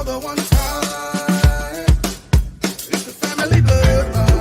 the one time. It's the family bloodline.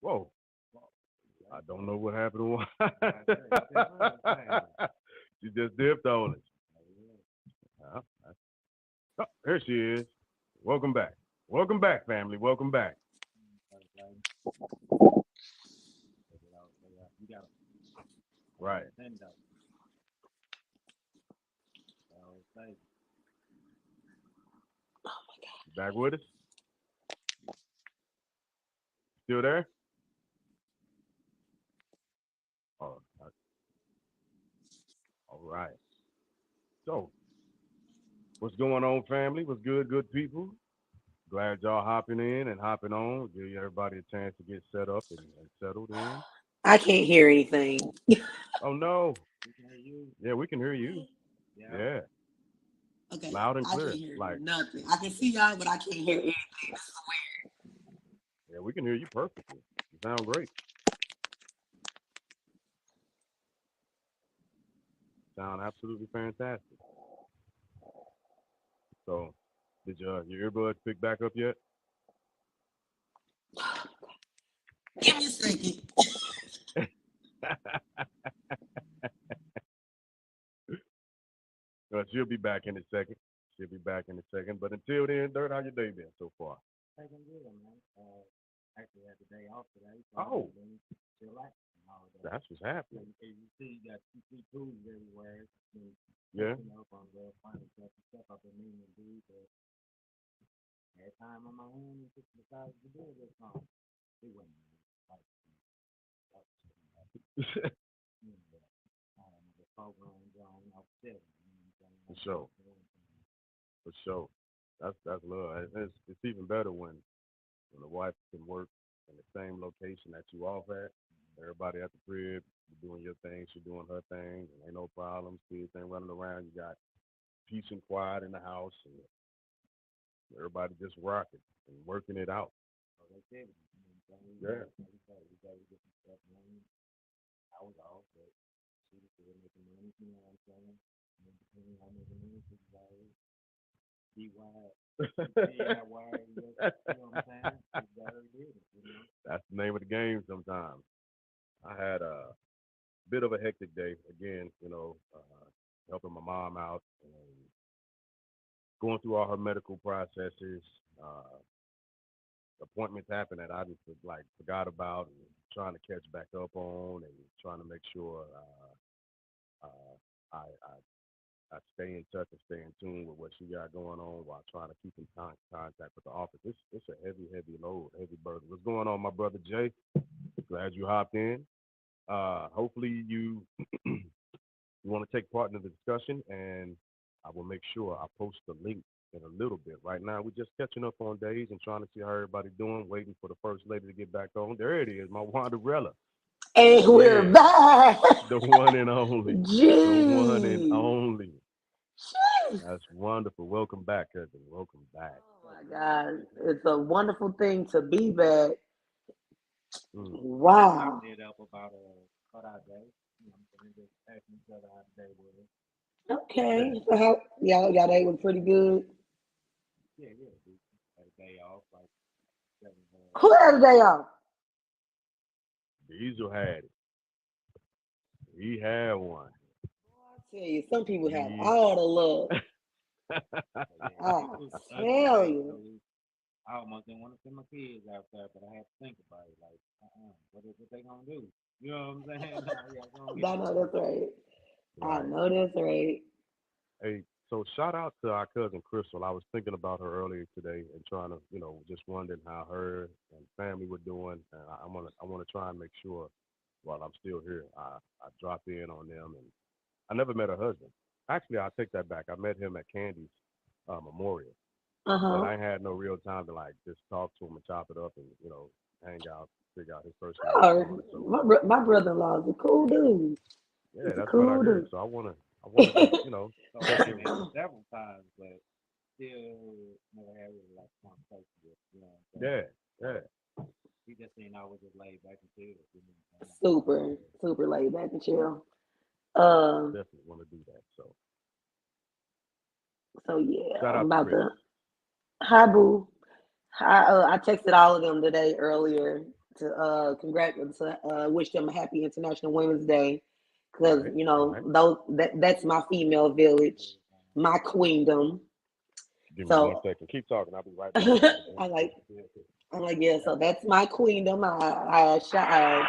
Whoa. I don't know what happened. She just dipped on it. Oh, here she is. Welcome back. Welcome back, family. Welcome back. Right. Back with us? Still there? Oh, all right. So, what's going on, family? What's good, good people? Glad y'all hopping in and hopping on. Give everybody a chance to get set up and settled in. I can't hear anything. Oh no. Yeah, we can hear you. Yeah. Okay. Loud and clear. I can't hear like nothing. I can see y'all, but I can't hear anything. This is weird. Yeah, we can hear you perfectly. You sound great. Sound absolutely fantastic. So, did your earbuds pick back up yet? Give me a second. Well, she'll be back in a second. She'll be back in a second. But until then, Dirt, how your day been so far? Hey, been good, man. Actually had the day off today. Oh. Relaxing. That's what's happening. As you see, you got CC tools everywhere. Yeah. You know, on the finding stuff I've been meaning to do, but had time on my own and just decided to do it this time. It wasn't like the programs on offset. For sure. For sure. That's love. It's even better when the wife can work in the same location that you off at. Everybody at the crib, you're doing your thing, she's doing her thing, and ain't no problems. Kids ain't running around. You got peace and quiet in the house, and everybody just rocking and working it out. Yeah. I was off, but she was still making money, you know what I'm saying? And depending on how making money, she's like, be wild. Yeah, wild, you know what I'm saying? She's got her did it, you know? That's the name of the game sometimes. I had a bit of a hectic day again, helping my mom out and going through all her medical processes. Appointments happen that I just forgot about and trying to catch back up on and trying to make sure I stay in touch and stay in tune with what she got going on while trying to keep in contact with the office. It's a heavy load, heavy burden. What's going on, my brother Jay? Glad you hopped in. Hopefully you you want to take part in the discussion, and I will make sure I post the link in a little bit. Right now, we're just catching up on days and trying to see how everybody's doing, waiting for the first lady to get back on. There it is, my Wanderella. And we're back. The one and only. Jeez. The one and only. Jeez. That's wonderful. Welcome back, cousin. Welcome back. Oh my God. It's a wonderful thing to be back. Wow. I did up about a cutout day. You know, just asking each other how the day was. Okay. So how y'all day was pretty good? Yeah. Had a day off, like Who had a day off? Diesel had it. He had one. I tell you, some people have He all the love. I tell you. I almost didn't want to send my kids out there, but I had to think about it. Like, what they gonna do? You know what I'm saying? I know that's right. I right. know that's right. Hey, so shout out to our cousin Crystal. I was thinking about her earlier today and trying to, just wondering how her and family were doing. And I wanna try and make sure while I'm still here, I drop in on them. And I never met her husband. Actually, I take that back. I met him at Candy's memorial, but Uh-huh. I had no real time to like just talk to him and chop it up and hang out, figure out his personality Oh, on it. So my brother-in-law is a cool dude. yeah, He's a that's what I cool heard. dude. So I wanna just So check I in. met him several times, but still never had really like conversation with. You know what I'm saying? Yeah, yeah. He just seemed always just laid back and chill. You know what I'm saying? Super, super laid back and chill. Yeah, Um, definitely want to do that. So so yeah, shout I'm out to about Chris. to. Hi, boo. I texted all of them today earlier to wish them a happy International Women's Day All because right, all right. that's my female village, my queendom. Give me one So second. Keep talking. I'll be right back. I like I'm like yeah. So that's my queendom. I shout.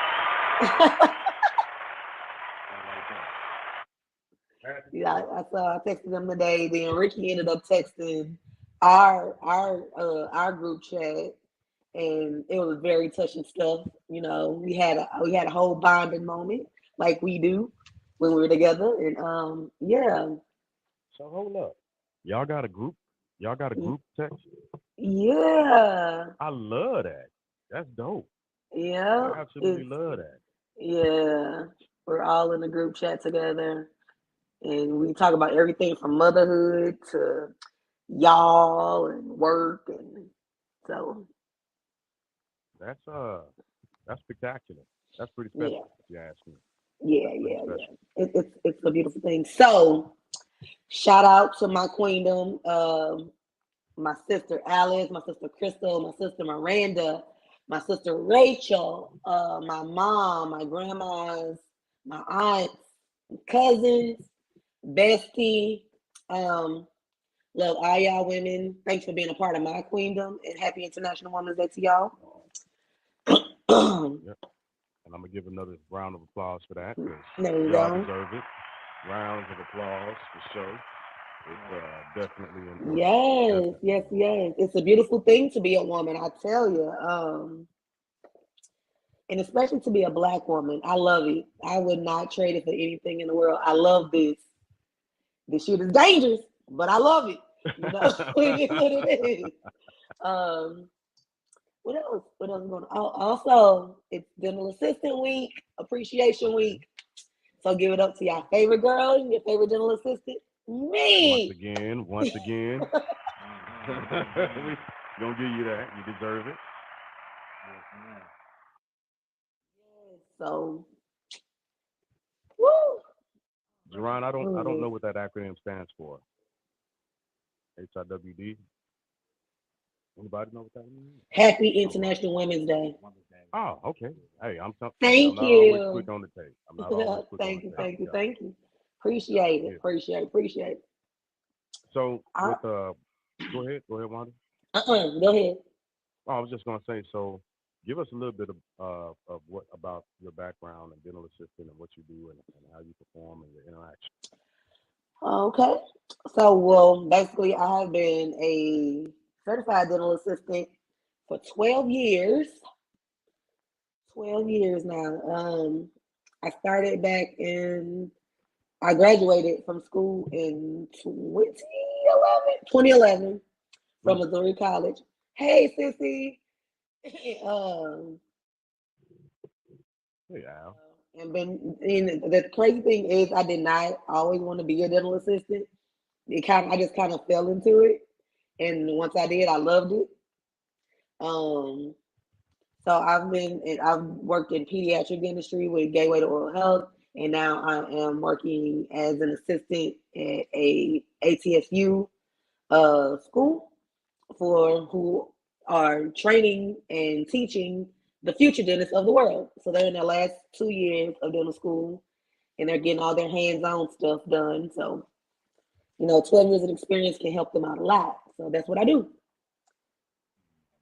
Yeah, I texted them today. Then Ricky ended up texting our group chat, and it was very touching stuff. We had a whole bonding moment like we do when we're together, and yeah, So hold up. Y'all got a group? Y'all got a y- group text? yeah, I love that. That's dope. yeah. I absolutely It's love that. yeah. We're all in the group chat together, and we talk about everything from motherhood to y'all and work, and so That's that's spectacular. That's pretty yeah, special, if you ask me. yeah, That's pretty yeah, yeah. special. It's a beautiful thing. So shout out to my queendom, my sister Alice, my sister Crystal, my sister Miranda, my sister Rachel, my mom, my grandmas, my aunts, cousins, bestie. Um, love all y'all women. Thanks for being a part of my queendom, and happy International Women's Day to y'all. Yep. And I'm gonna give another round of applause for that because There you y'all go. deserve it. Rounds of applause for sure. It's definitely important. Yes, Definitely yes, important. yes. It's a beautiful thing to be a woman, I tell you. And especially to be a black woman. I love it. I would not trade it for anything in the world. I love this. This shit is dangerous, but I love it. It is what it is. Um, what else? What else is going on? Oh, also, it's Dental Assistant Week, Appreciation Okay. Week. So give it up to your favorite girl, your favorite dental assistant, me. Once again, we gonna give you that. You deserve it. So, woo. Jerron, I Who don't is know this? what that acronym stands for. HIWD. Anybody know what that means? Happy All right. International Women's Day. Oh, okay. Hey, I'm Thank not always quick you. on the tape. I'm not always quick on Thank you, the tape. thank you, Yeah, thank you. Appreciate it. yeah. Appreciate it. So I, with go ahead, Wanda. Go ahead. Oh, I was just gonna say. So, give us a little bit of what about your background and dental assistant and what you do and how you perform and your interaction. Okay. So, well, basically, I have been a certified dental assistant for 12 years. 12 years now. I started back I graduated from school in 2011 from Mm. Missouri College. Hey, sissy. um, Hey, Al. and the crazy thing is, I did not always want to be a dental assistant. I just kind of fell into it, and once I did, I loved it. Um, so I've worked in pediatric dentistry with Gateway to Oral Health, and now I am working as an assistant at a ATSU school for who are training and teaching the future dentists of the world. So they're in their last 2 years of dental school, and they're getting all their hands-on stuff done. So 12 years of experience can help them out a lot. So that's what I do.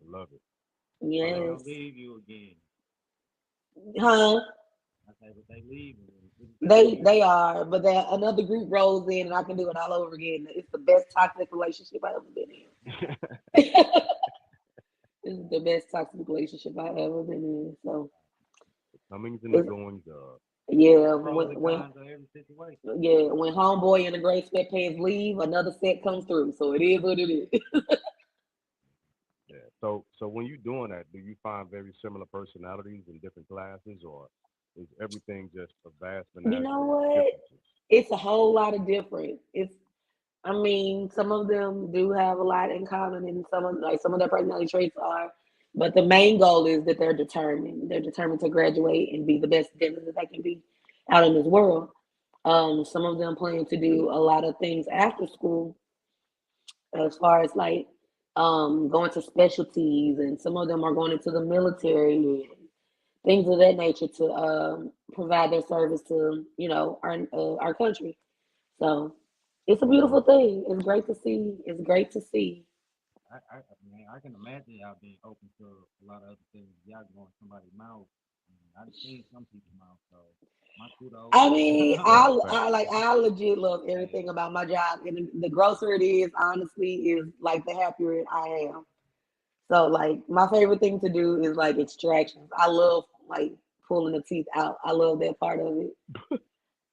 Love it. They Yes. don't leave you again. Huh? I say, but they leave you. They are, but then another group rolls in and I can do it all over again. It's the best toxic relationship I've ever been in. This is the best toxic relationship I've ever been in. So Comings and the it's, goings of. yeah, Pros and when cons of every situation. yeah, when homeboy and the gray sweatpants leave, another set comes through. So it is what it is. Yeah. So when you're doing that, do you find very similar personalities in different classes, or is everything just a vast You menagerie know of what? differences? It's a whole lot of different. I mean, some of them do have a lot in common, and some of their personality traits are. But the main goal is that they're determined. They're determined to graduate and be the best dentist that they can be out in this world. Some of them plan to do a lot of things after school, as far as like going to specialties, and some of them are going into the military and things of that nature to provide their service to our country. So it's a Okay. beautiful thing. It's great to see. It's great to see. I can imagine y'all being open to a lot of other things. Y'all going somebody's mouth. I've seen some people's mouth, so my kudos. I mean, Right. I legit love everything about my job, and the grosser it is, honestly, is like the happier I am. So like my favorite thing to do is like extractions. I love like pulling the teeth out. I love that part of it.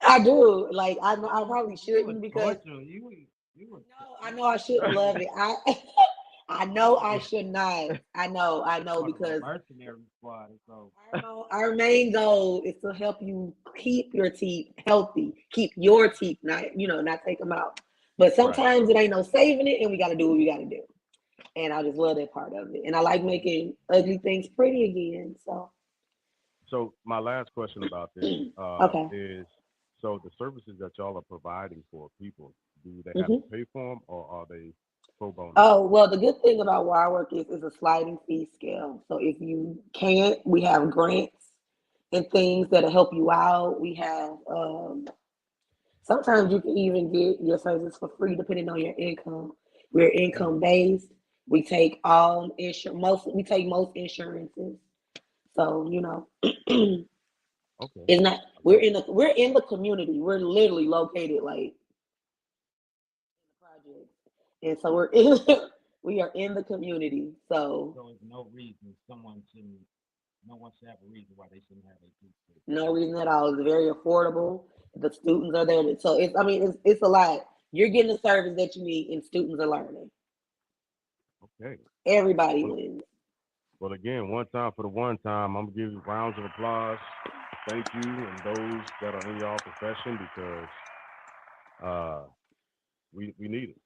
I do. Like I probably You was shouldn't because torture. You was. no, I know I shouldn't love it. I know I should not. I know Part of a because mercenary squad, so our main goal is to help you keep your teeth healthy, keep your teeth not take them out. But Right. sometimes it ain't no saving it, and we got to do what we got to do. And I just love that part of it, and I like making ugly things pretty again. So So my last question about this okay. is, so the services that y'all are providing for people, do they have to hmm pay for them, or are they pro bono? Oh well, the good thing about where I work is a sliding fee scale. So if you can't, we have grants and things that'll help you out. We have sometimes you can even get your services for free depending on your income. We're Mm, income based. We take all insurance. We take most insurances. So okay. it's not. Okay. We're in the community. We're literally located like in the project, and so we are in the community. So there's no reason no one should have a reason why they shouldn't have a teeth. no reason at all. It's very affordable. The students are there, so it's a lot. You're getting the service that you need, and students are learning. Okay. Everybody Well, wins. well, again, one time for the one time, I'm gonna give you rounds of applause. Thank you, and those that are in your profession, because uh, we need it.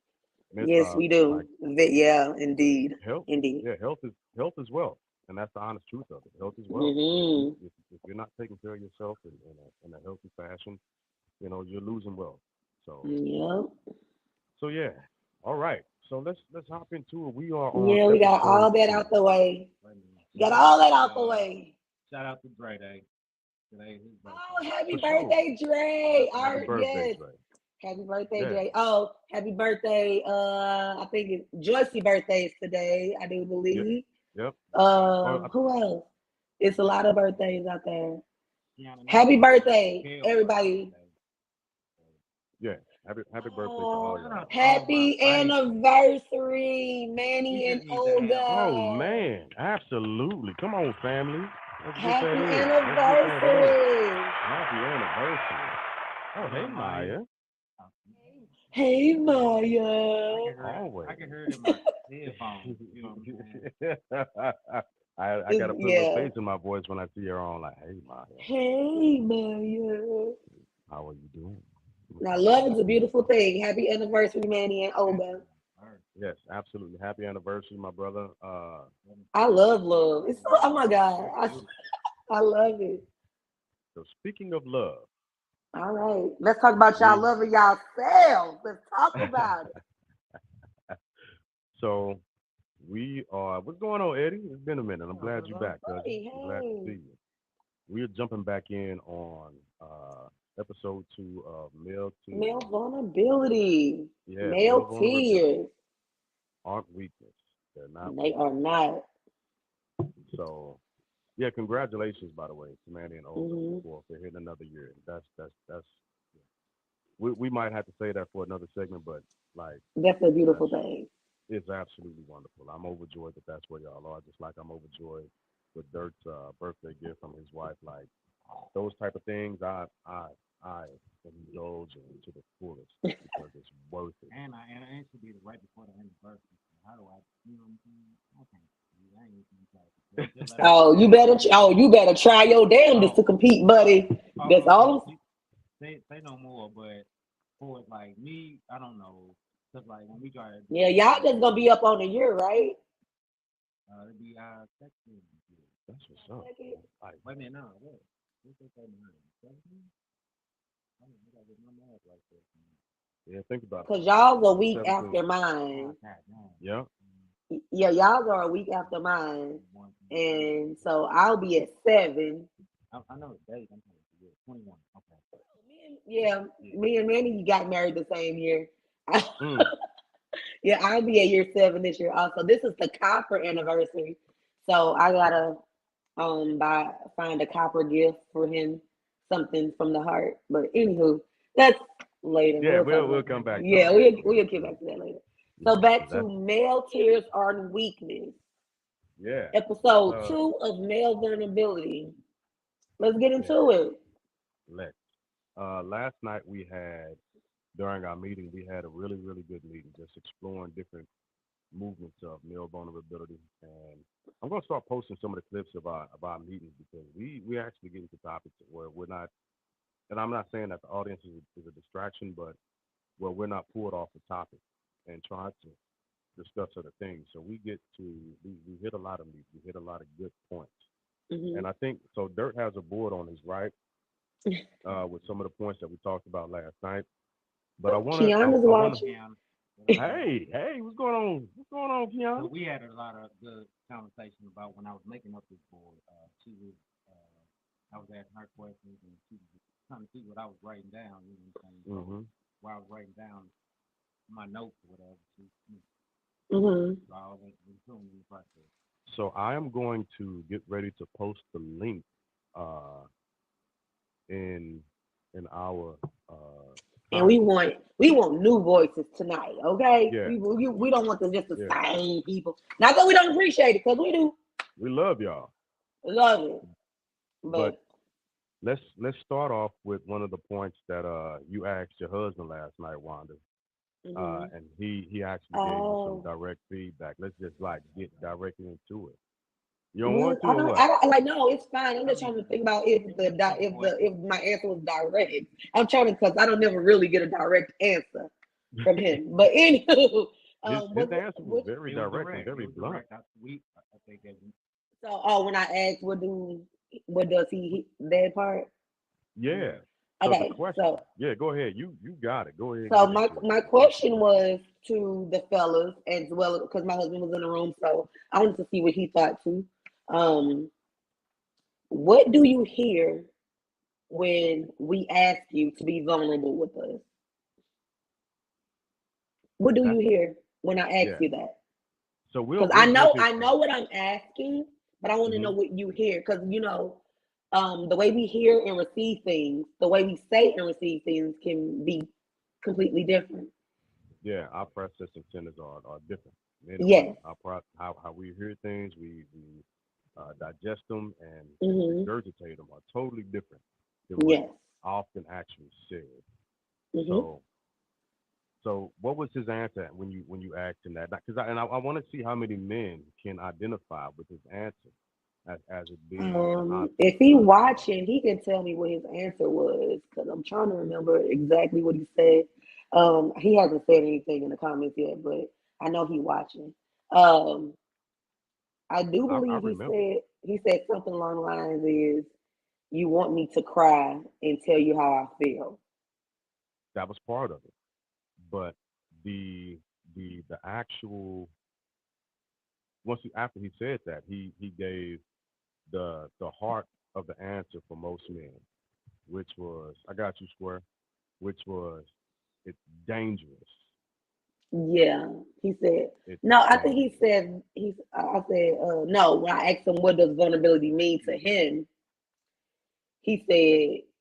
And Yes, we like do. Yeah, indeed, health, indeed. yeah, health is wealth, and that's the honest truth of it. Health is wealth. If you Hmm. if you're not taking care of yourself in a healthy fashion, you're losing wealth. So Yep. so yeah. All right. So let's hop into it. We are on Yeah, we got episode all that 2. out the way. Wait a minute. Got all that out the way. Shout out to Dre Day. Today his Oh, birthday. happy For sure. birthday, Dre. Happy birthday, Yes. Dre. Happy birthday, Yeah. Dre. Oh, happy birthday. I think it's Joyce's birthday is today, I do Yep. believe. Yep. Or Who else? It's a lot of birthdays out there. Kiana Happy Neville. birthday, Kale's birthday everybody. today. yeah. Happy birthday to all Oh, Shout out y'all. to all my happy bases. anniversary, We Manny and just need to have Oh Olga. man, absolutely. Come on, family. Let's get that Happy in. Let's get that in. anniversary. Happy anniversary. Oh, what hey up, Maya? Maya. Hey, I Maya. can hear it. Always. I can hear it in my headphones. You know what I'm saying? I got to put a little Yeah. bass in my voice when I see her on. Like, hey Maya, Hey, Maya. how are you doing? Now, love is a beautiful thing. Happy anniversary, Manny and Olga. Yes, absolutely. Happy anniversary, my brother. I love love. It's so, oh my God. Beautiful. I love it. So speaking of love, All right. Let's talk about y'all we loving yourselves. Let's talk about it. so We are. What's going on, Eddie? It's been a minute. I'm Oh, glad you're back, cousin. Hey, I'm glad to see hey. you. We're jumping back in on episode 2 of Male Male Tears. vulnerability. Yeah, male Male vulnerability tears. aren't weakness. They're not They weakness. are not. So, yeah, congratulations, by the way, to Manny and Olga Hmm. for hitting another year. That's. We might have to say that for another segment, but like That's a that's beautiful thing. it's absolutely wonderful. I'm overjoyed that that's where y'all are. Just like I'm overjoyed with Dirk's birthday gift from his wife. Like those type of things, I indulge in to the fullest because it's worth it. And it should be right before the anniversary. So how do I, you know what I'm saying? I can't. I ain't even try to. Just let me Oh, you say, better. Oh, you better try your damnedest oh, to compete, buddy. That's okay. all. Say no more. But for like me, I don't know. Cause like when we try to do Yeah, something y'all like just gonna be up on the year, right? it'd be second. That's what's up. Second. Like, Wait a minute, no, what? What's that 39? 17? I don't know, I gotta get my math right there. yeah, think about Cause that. y'all's a week 17. after mine. Oh, God, no. Yeah. Yeah, y'all are a week after mine, One, two, three. and so I'll be at 7. I know the date. I'm trying to forget. 21. Okay. Yeah, Yeah. me and Manny got married the same year. Mm. Yeah, I'll be at year 7 this year. Also, this is the copper anniversary, so I gotta find a copper gift for him, something from the heart. But anywho, that's later. Yeah, We'll talk we'll about come that. back to Yeah, all that. we'll get back to that later. So Yeah, back 'cause to that's male tears are weakness. yeah. Episode Uh, 2 of male vulnerability. Let's get yeah. into it. Lex. Last night we had during our meeting we had a really good meeting, just exploring different movements of male vulnerability, and I'm gonna start posting some of the clips of our meetings because we actually get into topics where we're not, and I'm not saying that the audience is a distraction, but where we're not pulled off the topic and trying to discuss other things. So we get to we hit a lot of meat. We hit a lot of good points. Hmm. And I think so. Dirt has a board on his right with some of the points that we talked about last night. But Kiana's I wanna. watching. Yeah. Hey, what's going on? What's going on, So Keanu? we had a lot of good conversation about when I was making up this board. She was, I was asking her questions and she was trying to see what I was writing down. You know what I'm saying? So Hmm. while I was writing down my notes or whatever, Hmm. so I was in tune in the process. So I am going to get ready to post the link uh, in our And we comments. want new voices tonight, okay? Yeah, We don't want just the yeah. same people. Not that we don't appreciate it, because we do We love y'all. love it. But But let's start off with one of the points that you asked your husband last night, Wanda. hmm And he actually gave you some oh, direct feedback. Let's just like get directly into it. You don't well, want to or what? I don't like no, it's fine. I'm I just trying mean, to think about if give me a couple points. if my answer was direct. I'm trying to, because I don't never really get a direct answer from him. But anywho, His answer was what very It was direct and direct. It very was blunt. direct. I think that so when I asked what does that part? Yeah. So the Okay, question, yeah, go ahead. You got it. Go ahead and so get into it. my The question question was, was to the fellas as well, because my husband was in the room, so I wanted to see what he thought too. Um, what do you hear when we ask you to be vulnerable with us? What do that's you hear when I ask yeah. you that? So Because we'll break it. I know what I'm asking, but I want to Hmm. know what you hear. Because the way we hear and receive things, the way we say and receive things can be completely different. Yeah, our processing centers are different, men and women. Yes. How we hear things, we digest them and Hmm. regurgitate them are totally different than what's Yes. often actually said. Hmm. So so what was his answer when you asked him that? Because I want to see how many men can identify with his answer as it being the If opposite he of watching, he can tell me what his answer was, because I'm trying to remember exactly what he said. He hasn't said anything in the comments yet, but I know he watching. Um, I do I believe remember. he said something along the lines is, you want me to cry and tell you how I feel. That was part of it. But the the actual after he said that, he gave the heart of the answer for most men, which was, I got you square, which was, it's dangerous. Yeah, he said. It's No, I think he dangerous. said he's. I said no. When I asked him what does vulnerability mean to him, he said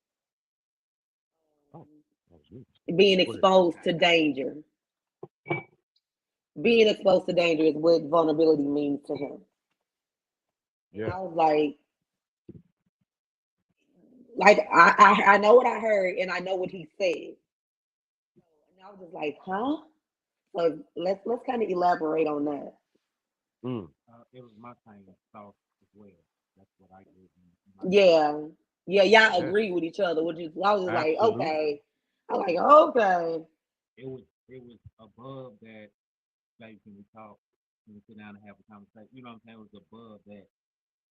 Oh, that was me. being Go ahead. exposed to danger. Being exposed to danger is what vulnerability means to him. And Yeah. I was like I know what I heard and I know what he said. And I was just like, huh? So let's kind of elaborate on that. Mm. It was my kind of thought as well. That's what I did in my thought. Yeah, yeah, y'all Yeah. agree with each other, which is I was just like, Absolutely. okay. I'm like, okay. It was above that. Like when we talk, when we sit down and have a conversation, you know what I'm saying? It was above that,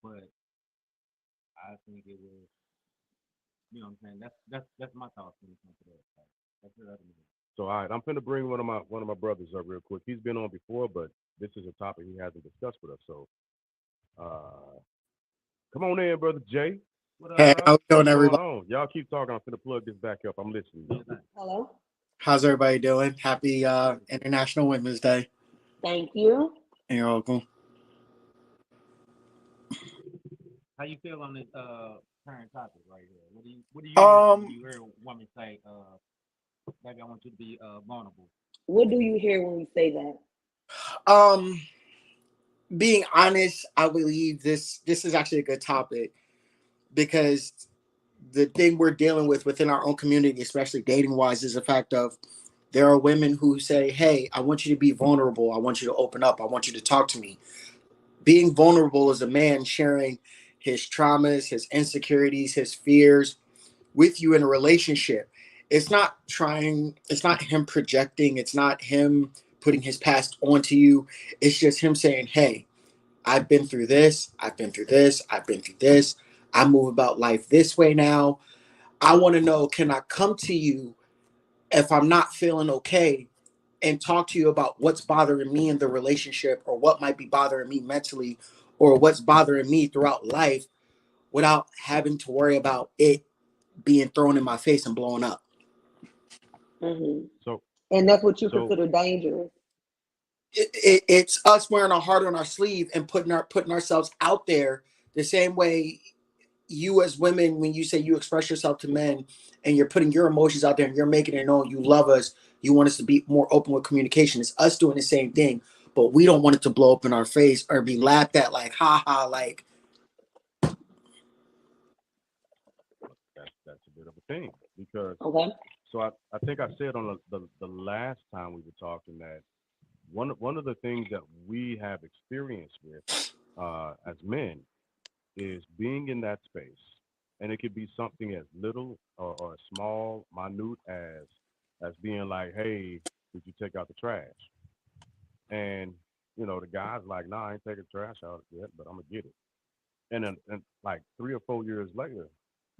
but I think it was, you know what I'm saying? That's my thoughts when it comes to that. Like, that's the other one. So all right, I'm finna bring one of my brothers up real quick. He's been on before, but this is a topic he hasn't discussed with us. So come on in, brother Jay. What up, Hey, bro? how we doing, What's going everybody? on? Y'all keep talking. I'm finna plug this back up. I'm listening Do though. your thing. Hello. How's everybody doing? Happy Good, good. International Women's Day. Thank you. And you're welcome. How you feel on this current topic right here? What do you hear when Um, you hear a woman say, baby, I want you to be vulnerable? What do you hear when we say that? um, being honest, I believe this is actually a good topic because the thing we're dealing with within our own community, especially dating wise, is the fact of there are women who say, "Hey, I want you to be vulnerable. I want you to open up. I want you to talk to me." Being vulnerable is a man sharing his traumas, his insecurities, his fears with you in a relationship. It's not him projecting, it's not him putting his past onto you. It's just him saying, "Hey, I've been through this, I've been through this, I've been through this. I move about life this way now. I want to know, can I come to you if I'm not feeling okay and talk to you about what's bothering me in the relationship or what might be bothering me mentally or what's bothering me throughout life without having to worry about it being thrown in my face and blowing up." Hmm. So And that's what you so consider dangerous. It's us wearing our heart on our sleeve and putting ourselves out there the same way you as women, when you say you express yourself to men and you're putting your emotions out there and you're making it known you love us, you want us to be more open with communication. It's us doing the same thing, but we don't want it to blow up in our face or be laughed at like ha ha like. that's a bit of a thing because Okay. I think I said on the last time we were talking that one of the things that we have experience with as men is being in that space, and it could be something as little or as small, minute as being like, "Hey, did you take out the trash?" And the guy's like, "Nah, I ain't taking the trash out yet, but I'm gonna get it." And like 3 or 4 years later,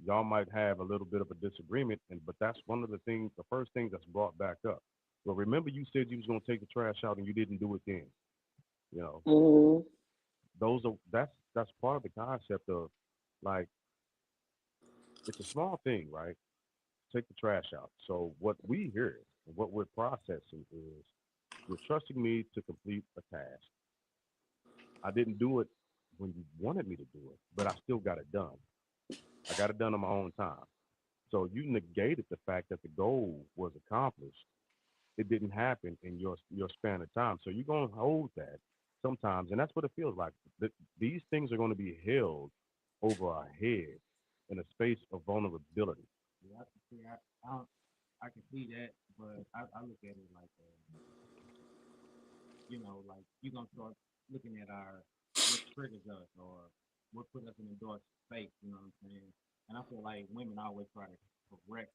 y'all might have a little bit of a disagreement, but that's one of the things, the first thing that's brought back up. Well, remember you said you was gonna take the trash out and you didn't do it then. You know, Hmm. that's part of the concept of like it's a small thing, right? Take the trash out. So what we hear and what we're processing is you're trusting me to complete a task. I didn't do it when you wanted me to do it, but I still got it done. I got it done on my own time. So you negated the fact that the goal was accomplished. It didn't happen in your span of time. So you're gonna hold that sometimes, and that's what it feels like. These things are going to be held over our head in a space of vulnerability. Yeah, I can see, I don't, I can see that, but I look at it like, like you're gonna start looking at what triggers us or what put us in a dark space. You know what I'm saying? And I feel like women always try to correct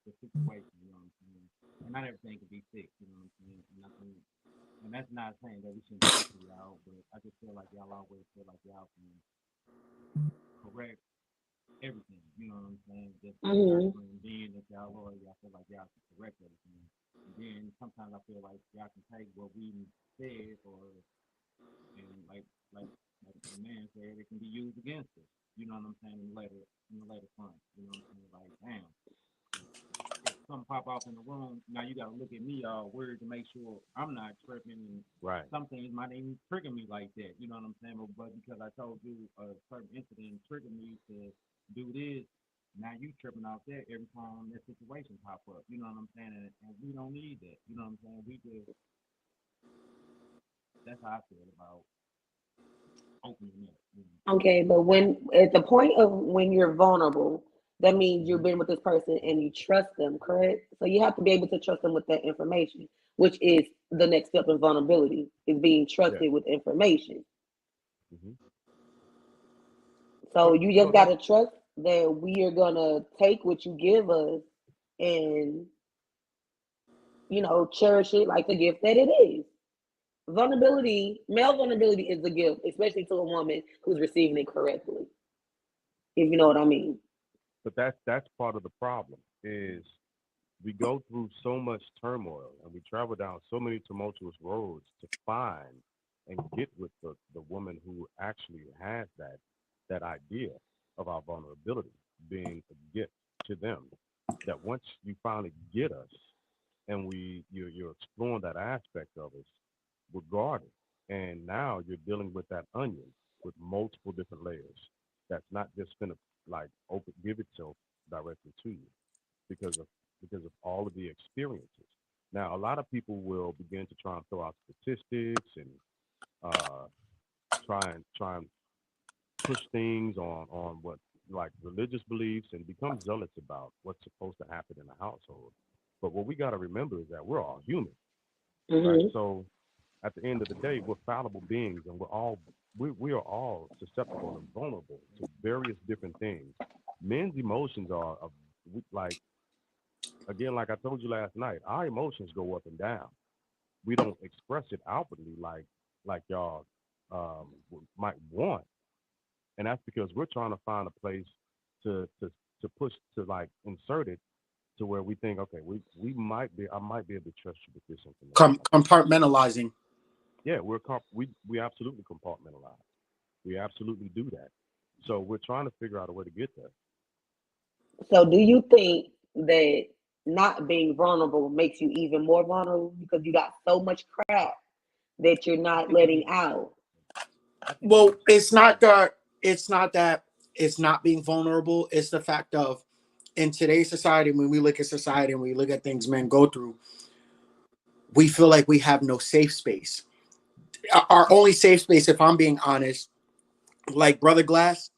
the situation. You know what I'm saying? And not everything can be fixed. You know what I'm saying? And I think, and that's not saying that we shouldn't talk to y'all, but I just feel like y'all always feel like y'all can correct everything. You know what I'm saying? Just Hmm. naturally, and being that y'all are, y'all feel like y'all can correct everything. And then sometimes I feel like y'all can take what we said or And like the man said, it can be used against us. You know what I'm saying? In the later front. You know what I'm saying? Like, damn, if something pop off in the room, now you gotta look at me all weird to make sure I'm not tripping, and Right. some things might even trigger me like that. You know what I'm saying? But because I told you a certain incident triggered me to do this, now you tripping off that every time that situation pop up. You know what I'm saying? And we don't need that. You know what I'm saying? We just that's how I feel about opening up. You know? Okay, but when at the point of when you're vulnerable, that means you've been with this person and you trust them, correct? So you have to be able to trust them with that information, which is the next step in vulnerability, is being Yeah. trusted with information. Hmm. So So you so just that's gotta trust that we are gonna take what you give us and cherish it like the gift that it is. Vulnerability, male vulnerability is a gift, especially to a woman who's receiving it correctly, if you know what I mean. but that's part of the problem is we go through so much turmoil and we travel down so many tumultuous roads to find and get with the woman who actually has that idea of our vulnerability being a gift to them. That once you finally get us and you're exploring that aspect of us, we're guarded. And now you're dealing with that onion with multiple different layers. That's not just gonna like open give itself directly to you because of all of the experiences. Now, a lot of people will begin to try and throw out statistics and uh, try and push things on what like religious beliefs and become zealous about what's supposed to happen in the household. But what we got to remember is that we're all human, right? Hmm. So at the end of the day, we're fallible beings, and we are all susceptible and vulnerable to various different things. Men's emotions are like again, like I told you last night, our emotions go up and down. We don't express it outwardly like y'all might want, and that's because we're trying to find a place to push to like insert it to where we think, okay, we might be I might be able to trust you with this information. Compartmentalizing. Yeah, we absolutely compartmentalize. We absolutely do that. So we're trying to figure out a way to get there. So, do you think that not being vulnerable makes you even more vulnerable because you got so much crap that you're I not think it letting makes out? I think it Well, makes it's not that it's not being vulnerable. It's the fact of in today's society, when we look at society and we look at things men go through, we feel like we have no safe space. Our only safe space, if I'm being honest, like Brother Glass,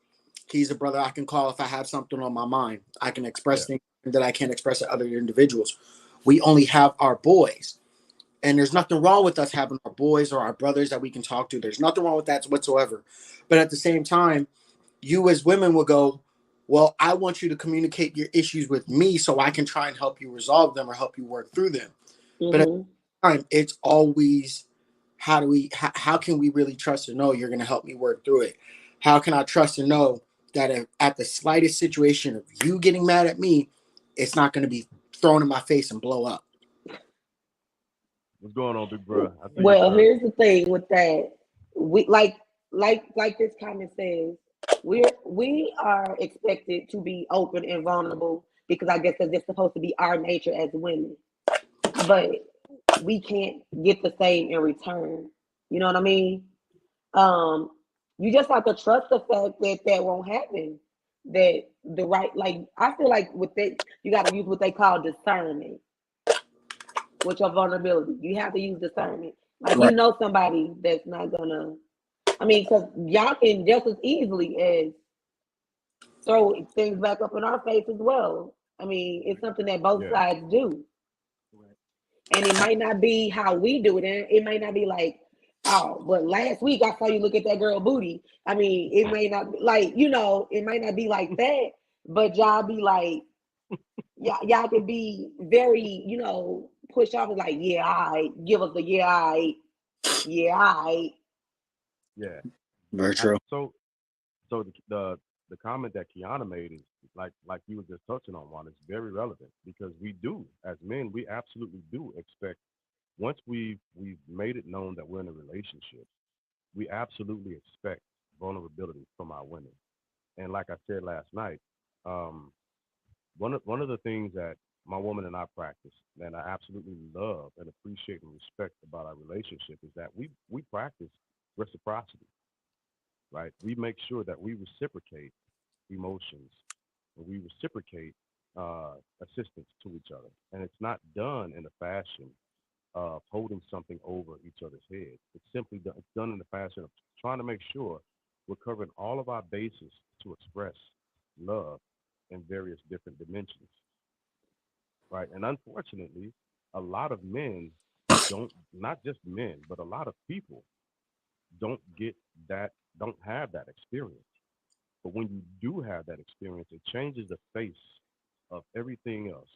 he's a brother I can call if I have something on my mind. I can express Yeah, things that I can't express to other individuals. We only have our boys. And there's nothing wrong with us having our boys or our brothers that we can talk to. There's nothing wrong with that whatsoever. But at the same time, you as women will go, well, I want you to communicate your issues with me so I can try and help you resolve them or help you work through them. But at Hmm. the time, it's always how can we really trust and know you're going to help me work through it? How can I trust and know that if, at the slightest situation of you getting mad at me, it's not going to be thrown in my face and blow up? what's going on, big bro? I see you, Well, sir. here's the thing with that. We like this comment says, we are expected to be open and vulnerable because I guess that's just supposed to be our nature as women. But we can't get the same in return. You know what I mean? Um, you just have to trust the fact that that won't happen. That the right, like I feel like with that, you got to use what they call discernment with your vulnerability. You have to use discernment. Like you Right. know somebody that's not gonna. I mean, because y'all can just as easily as throw things back up in our face as well. I mean, it's something that both Yeah, sides do. correct. And it might not be how we do it. And it might not be like, oh, but last week I saw you look at that girl booty. I mean, it may not be like, it might not be like that, but y'all be like, y'all can be very, push off and like, yeah, I give us the yeah, I. yeah. Very true. So the comment that Kiana made is like you were just touching on one is very relevant because we do as men we absolutely do expect once we've made it known that we're in a relationship we absolutely expect vulnerability from our women. And like I said last night, um, one of the things that my woman and I practice, and I absolutely love and appreciate and respect about our relationship, is that we practice reciprocity, right? We make sure that we reciprocate emotions and we reciprocate assistance to each other, and it's not done in a fashion of holding something over each other's head. It's simply done, it's done in the fashion of trying to make sure we're covering all of our bases to express love in various different dimensions, right? And unfortunately, a lot of men don't, not just men, but a lot of people don't get that, don't have that experience. But when you do have that experience, it changes the face of everything else,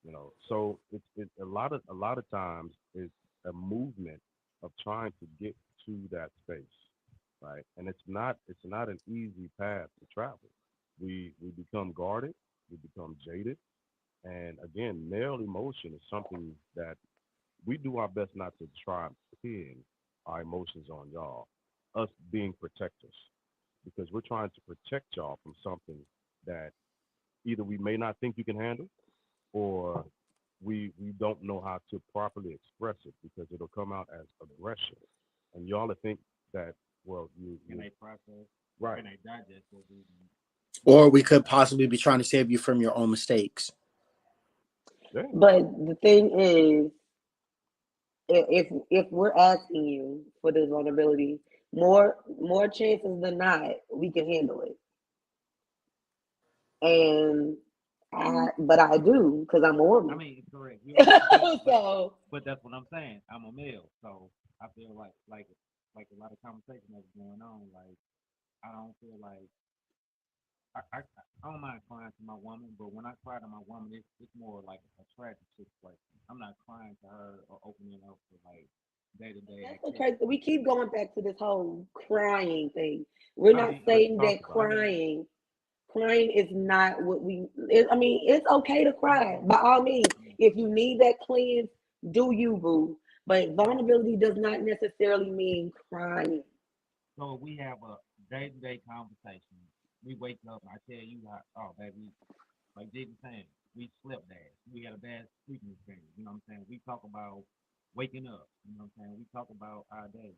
you know. So it's a lot of times it's a movement of trying to get to that space, right? And it's not an easy path to travel. We become guarded, we become jaded, and again, male emotion is something that we do our best not to try and pin our emotions on y'all, us being protectors, because we're trying to protect y'all from something that either we may not think you can handle, or we don't know how to properly express it because it'll come out as aggression, and y'all will think that, well, Can you they process? right. Can they digest what we Or we could possibly be trying to save you from your own mistakes. Yeah, But the thing is, if we're asking you for this vulnerability, more chances than not, we can handle it. And but I do because I'm a I woman. mean, it's correct. You are, So but that's what I'm saying. I'm a male, so I feel like a lot of conversation that's going on. Like I don't feel like I don't mind crying to my woman, but when I cry to my woman, it's more like a tragic situation. I'm not crying to her or opening up for like day to day that's activity. okay. We keep going back to this whole crying thing. We're I not mean, let's saying talk that about I it. mean, crying is not what we. I mean, it's okay to I cry mean, by all means. I mean, If you need that cleanse, do you, boo? But so vulnerability does not necessarily mean crying. so if we have a day to day conversation. We wake up and I tell you how, oh baby, like Jason saying, we slept bad. We had a bad sleeping experience. You know what I'm saying? We talk about waking up. You know what I'm saying? We talk about our day.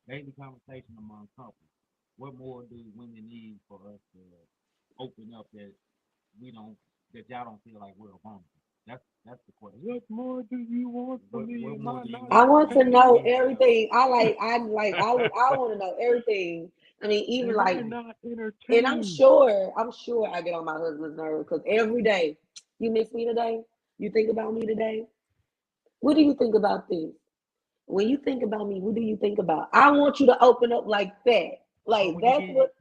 Daily conversation among couples. What more do women need for us to open up that we don't, that y'all don't feel like we're vulnerable? That's the question. What more do you want from me? What Am more I do you not I want from want to me? know entertaining? Yeah. everything. I want to know everything. I mean, even Am I like, not and entertained? I'm sure I get on my husband's nerves because every day, you miss me today. You think about me today. What do you think about this? When you think about me, what do you think about? I want you to open up like that. But Like when you that's get, what.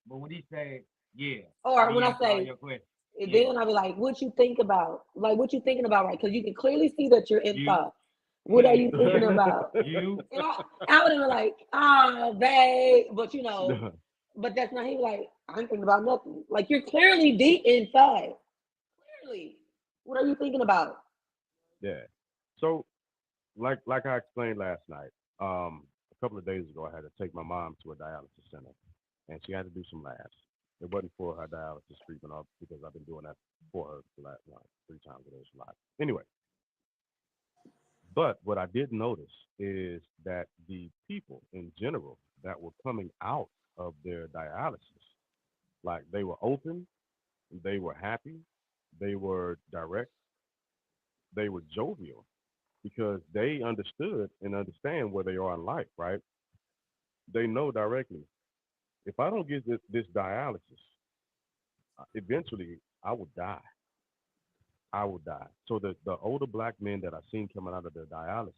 but when he say, yeah, Or he when I answer all say, your questions. and Yeah. then I'll be like, what you think about? Like, what you thinking about, right? Because you can clearly see that you're in You, thought. What are you thinking you, about? you. And I would have been like, oh, babe. But but that's not, he was like, I ain't thinking about nothing. Like, you're clearly deep inside. Clearly. What are you thinking about? Yeah. So like I explained last night, a couple of days ago, I had to take my mom to a dialysis center, and she had to do some labs. It wasn't for her dialysis treatment, because I've been doing that for her the last like 3 times a day. It's a lot. Anyway, but what I did notice is that the people in general that were coming out of their dialysis, like they were open, they were happy, they were direct, they were jovial because they understood and understand where they are in life, right? They know directly, if I don't get this dialysis, eventually I will die. I will die. So the older black men that I seen coming out of their dialysis,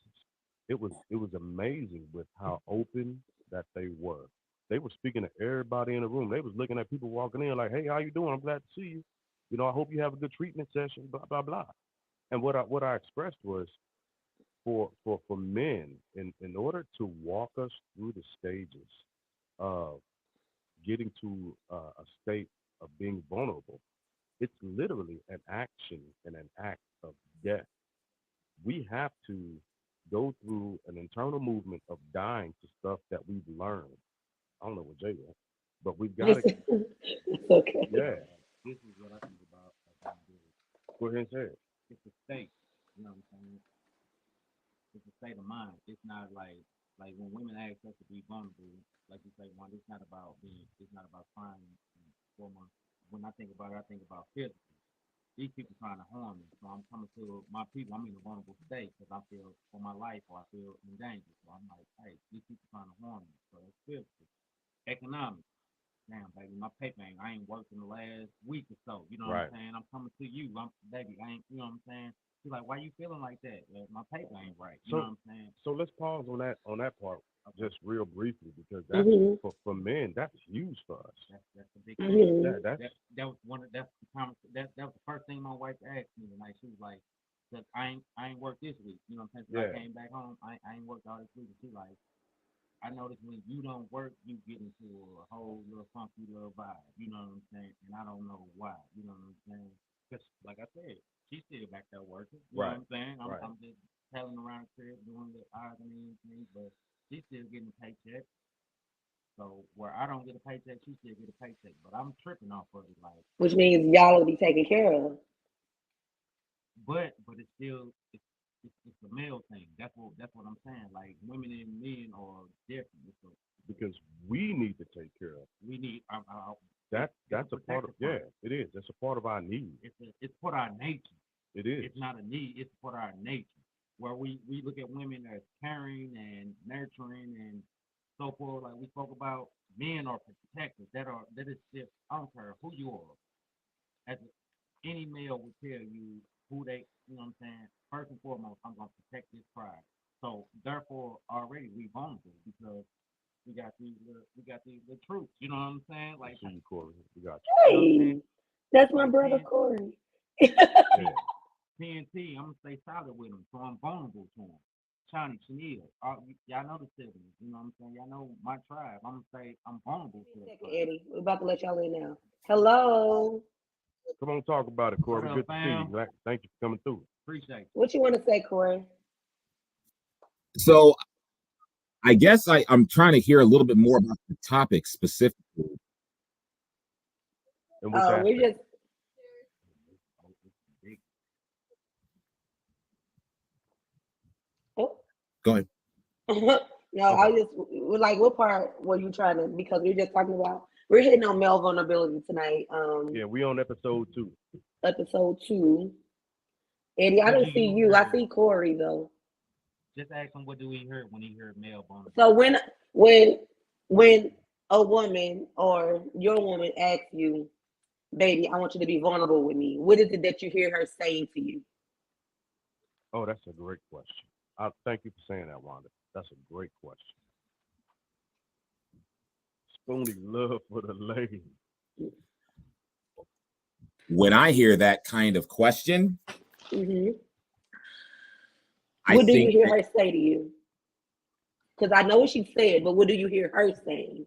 it was amazing with how open that they were. They were speaking to everybody in the room. They was looking at people walking in like, "Hey, how you doing? I'm glad to see you. You know, I hope you have a good treatment session." Blah blah blah. And what I expressed was, for men, in order to walk us through the stages of getting to a state of being vulnerable, it's literally an action and an act of death. We have to go through an internal movement of dying to stuff that we've learned. I don't know what Jay is, but we've got to, It's okay. yeah. This is what I think about accountability. Go ahead and say it. It's a state. You know what I'm saying? It's a state of mind. It's not like when women ask us to be vulnerable, like you say, one, it's not about trying for my when I think about it, I think about physical. These people trying to harm me. So I'm coming to my people, I'm in a vulnerable state because I feel for my life or I feel in danger. So I'm like, hey, these people trying to harm me. So it's physical. Economic. Damn, baby, my paper ain't. I ain't worked in the last week or so. You know what Right. I'm saying? I'm coming to you. Baby, I ain't. You know what I'm saying? She's like, why you feeling like that? My paper ain't right. You know what I'm saying? So let's pause on that part just real briefly because that's Hmm. for men that's huge for us. That's the big thing. Hmm. That was one of that's the that was the first thing my wife asked me tonight. She was like, "Cause I ain't worked this week. You know what I'm saying? So Yeah. I came back home. I ain't worked all this week." And she like, I noticed when you don't work, you get into a whole little funky little vibe. You know what I'm saying? And I don't know why. You know what I'm saying? Because, like I said, she's still back there working. You know Right. what I'm saying? Right. I'm just telling around the crib, doing the odds and ends things, but she's still getting a paycheck. So where I don't get a paycheck, she still get a paycheck. But I'm tripping off of it, like, Which means y'all will be taken care of. but it's still it's a male thing. That's what I'm saying. Like women and men are different. Because we need to take care of. We need. That's a part of protective part. it is. That's a part of our need. It's part of our nature. It is. It's not a need. It's part of our nature. Where we look at women as caring and nurturing and so forth. Like we spoke about, men are protectors. That is just I don't care who you are. As any male will tell you who they. You know what I'm saying. First and foremost, I'm gonna protect this pride. So therefore, already we vulnerable because we got these little troops. You know what I'm saying? I Like see you, Corey. We got you know what I'm saying? Hey, that's my Like brother TN, Corey. TNT, I'm gonna stay solid with them, so I'm vulnerable to them. Shawnee, Chanel, y'all know the siblings. You know what I'm saying? Y'all know my tribe. I'm gonna say I'm vulnerable to that Second, person. Eddie. We're about to let y'all in now. Hello. Come on, talk about it, Corey. What up, Good to see you. fam? Thank you for coming through. Appreciate you. What you want to say, Corey? So I guess I'm trying to hear a little bit more about the topic specifically. And which We're aspect? just oh. Go ahead. No, I Okay. just like what part were you trying to because we are just talking about we're hitting on male vulnerability tonight. Yeah, we on episode 2. Episode 2. Eddie, I What do don't see you you. I hear? see Corey though. Just ask him what do he hear when he heard male So vulnerability. when a woman or your woman asks you, baby, I want you to be vulnerable with me, what is it that you hear her saying to you? Oh, that's a great question. I thank you for saying that, Wanda. That's a great question. Spoonie love for the lady. When I hear that kind of question, Hmm. I What do you think hear that her say to you? Because I know what she said, but what do you hear her saying?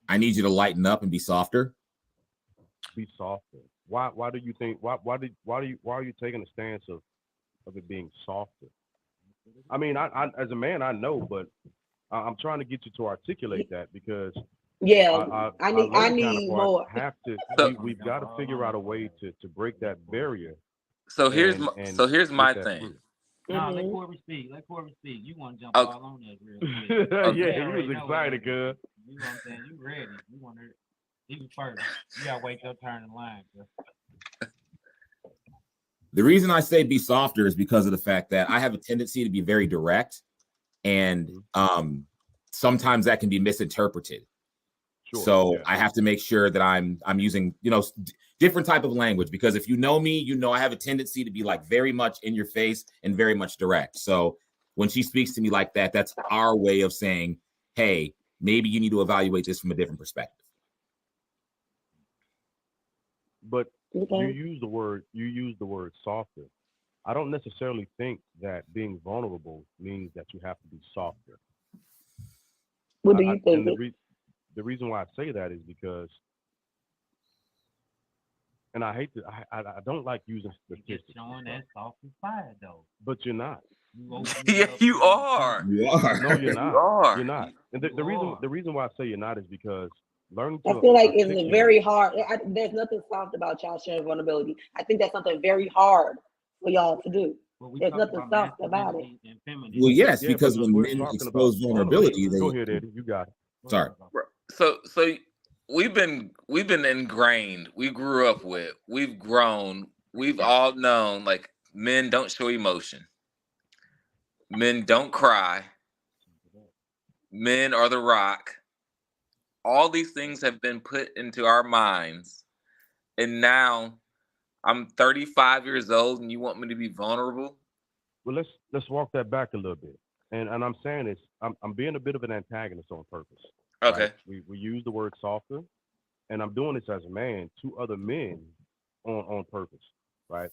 I need you to lighten up and be softer. Be softer. Why do you think why are you taking a stance of it being softer? I mean, I as a man I know, but I'm trying to get you to articulate that because Yeah, our I lady need counterparts more. have to So we've got to figure out a way to break that barrier so here's and my and so here's get my that thing. through. Nah, let Hmm. Corey speak. Let Corey speak. You want to jump Okay, all on that real quick. okay. Yeah, They he was already know what excited, that good. is. You know what I'm saying? You ready. You want to. He was first. You got to wait your turn in line. The reason I say be softer is because of the fact that I have a tendency to be very direct, and sometimes that can be misinterpreted. Sure. So Yeah. I have to make sure that I'm using different type of language, because if you know me, you know I have a tendency to be like very much in your face and very much direct. So when she speaks to me like that, that's our way of saying, hey, maybe you need to evaluate this from a different perspective. But you Okay. use the word softer. I don't necessarily think that being vulnerable means that you have to be softer. What do you And think? the reason why I say that is because and I hate to, I don't like using You just statistics, and showing stuff, that soft and fire though. but you're not. You open Yeah, it up you to the are. You are. No, you're You not. are. You're not. And You are. the reason why I say you're not is because learning I to feel like it's a articulate. very hard. There's nothing soft about y'all sharing vulnerability. I think that's something very hard for y'all to do. But we There's talk nothing about soft about it. masculinity and femininity. Well, yes, Yeah, but because when we're men talking about expose vulnerability. vulnerability, Go they ahead, Eddie. You got it. Go sorry. ahead, Papa. So we've been ingrained. We grew up with. We've grown. We've all known like men don't show emotion. Men don't cry. Men are the rock. All these things have been put into our minds, and now I'm 35 years old, and you want me to be vulnerable? Well, let's walk that back a little bit. And I'm saying this, I'm being a bit of an antagonist on purpose, right? Okay. We use the word softer, and I'm doing this as a man to other men on purpose, right?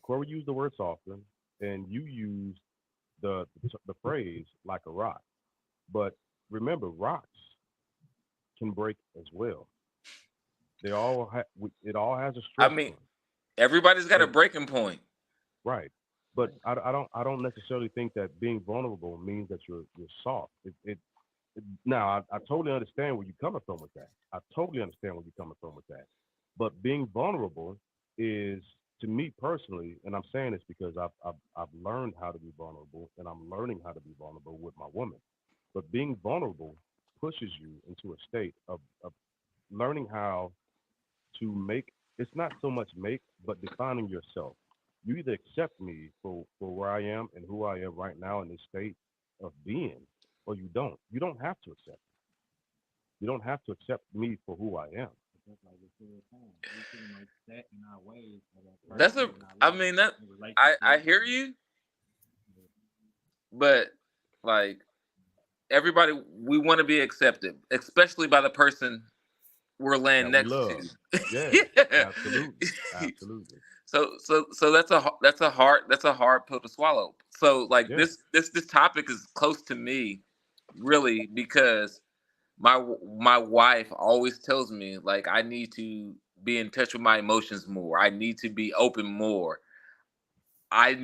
Corey used the word softer, and you used the phrase like a rock. But remember, rocks can break as well. It all has a I stress mean, point, everybody's got a and breaking point. right. But I don't necessarily think that being vulnerable means that you're soft. Now I totally understand where you're coming from with that. I totally understand where you're coming from with that. But being vulnerable is, to me personally, and I'm saying this because I've learned how to be vulnerable, and I'm learning how to be vulnerable with my woman. But being vulnerable pushes you into a state of learning how to make. It's not so much make, but defining yourself. You either accept me for where I am and who I am right now in this state of being, or you don't. You don't have to accept me. You don't have to accept me for who I am. Just like we said, we pretty much set in our ways for that That's person a. in our I life, mean that. in I relationship. hear you, but like everybody, we want to be accepted, especially by the person we're laying That we next love. to. Yeah, Yeah. absolutely. Absolutely. So that's a hard pill to swallow. So like Yeah. this topic is close to me, really, because my wife always tells me like I need to be in touch with my emotions more. I need to be open more.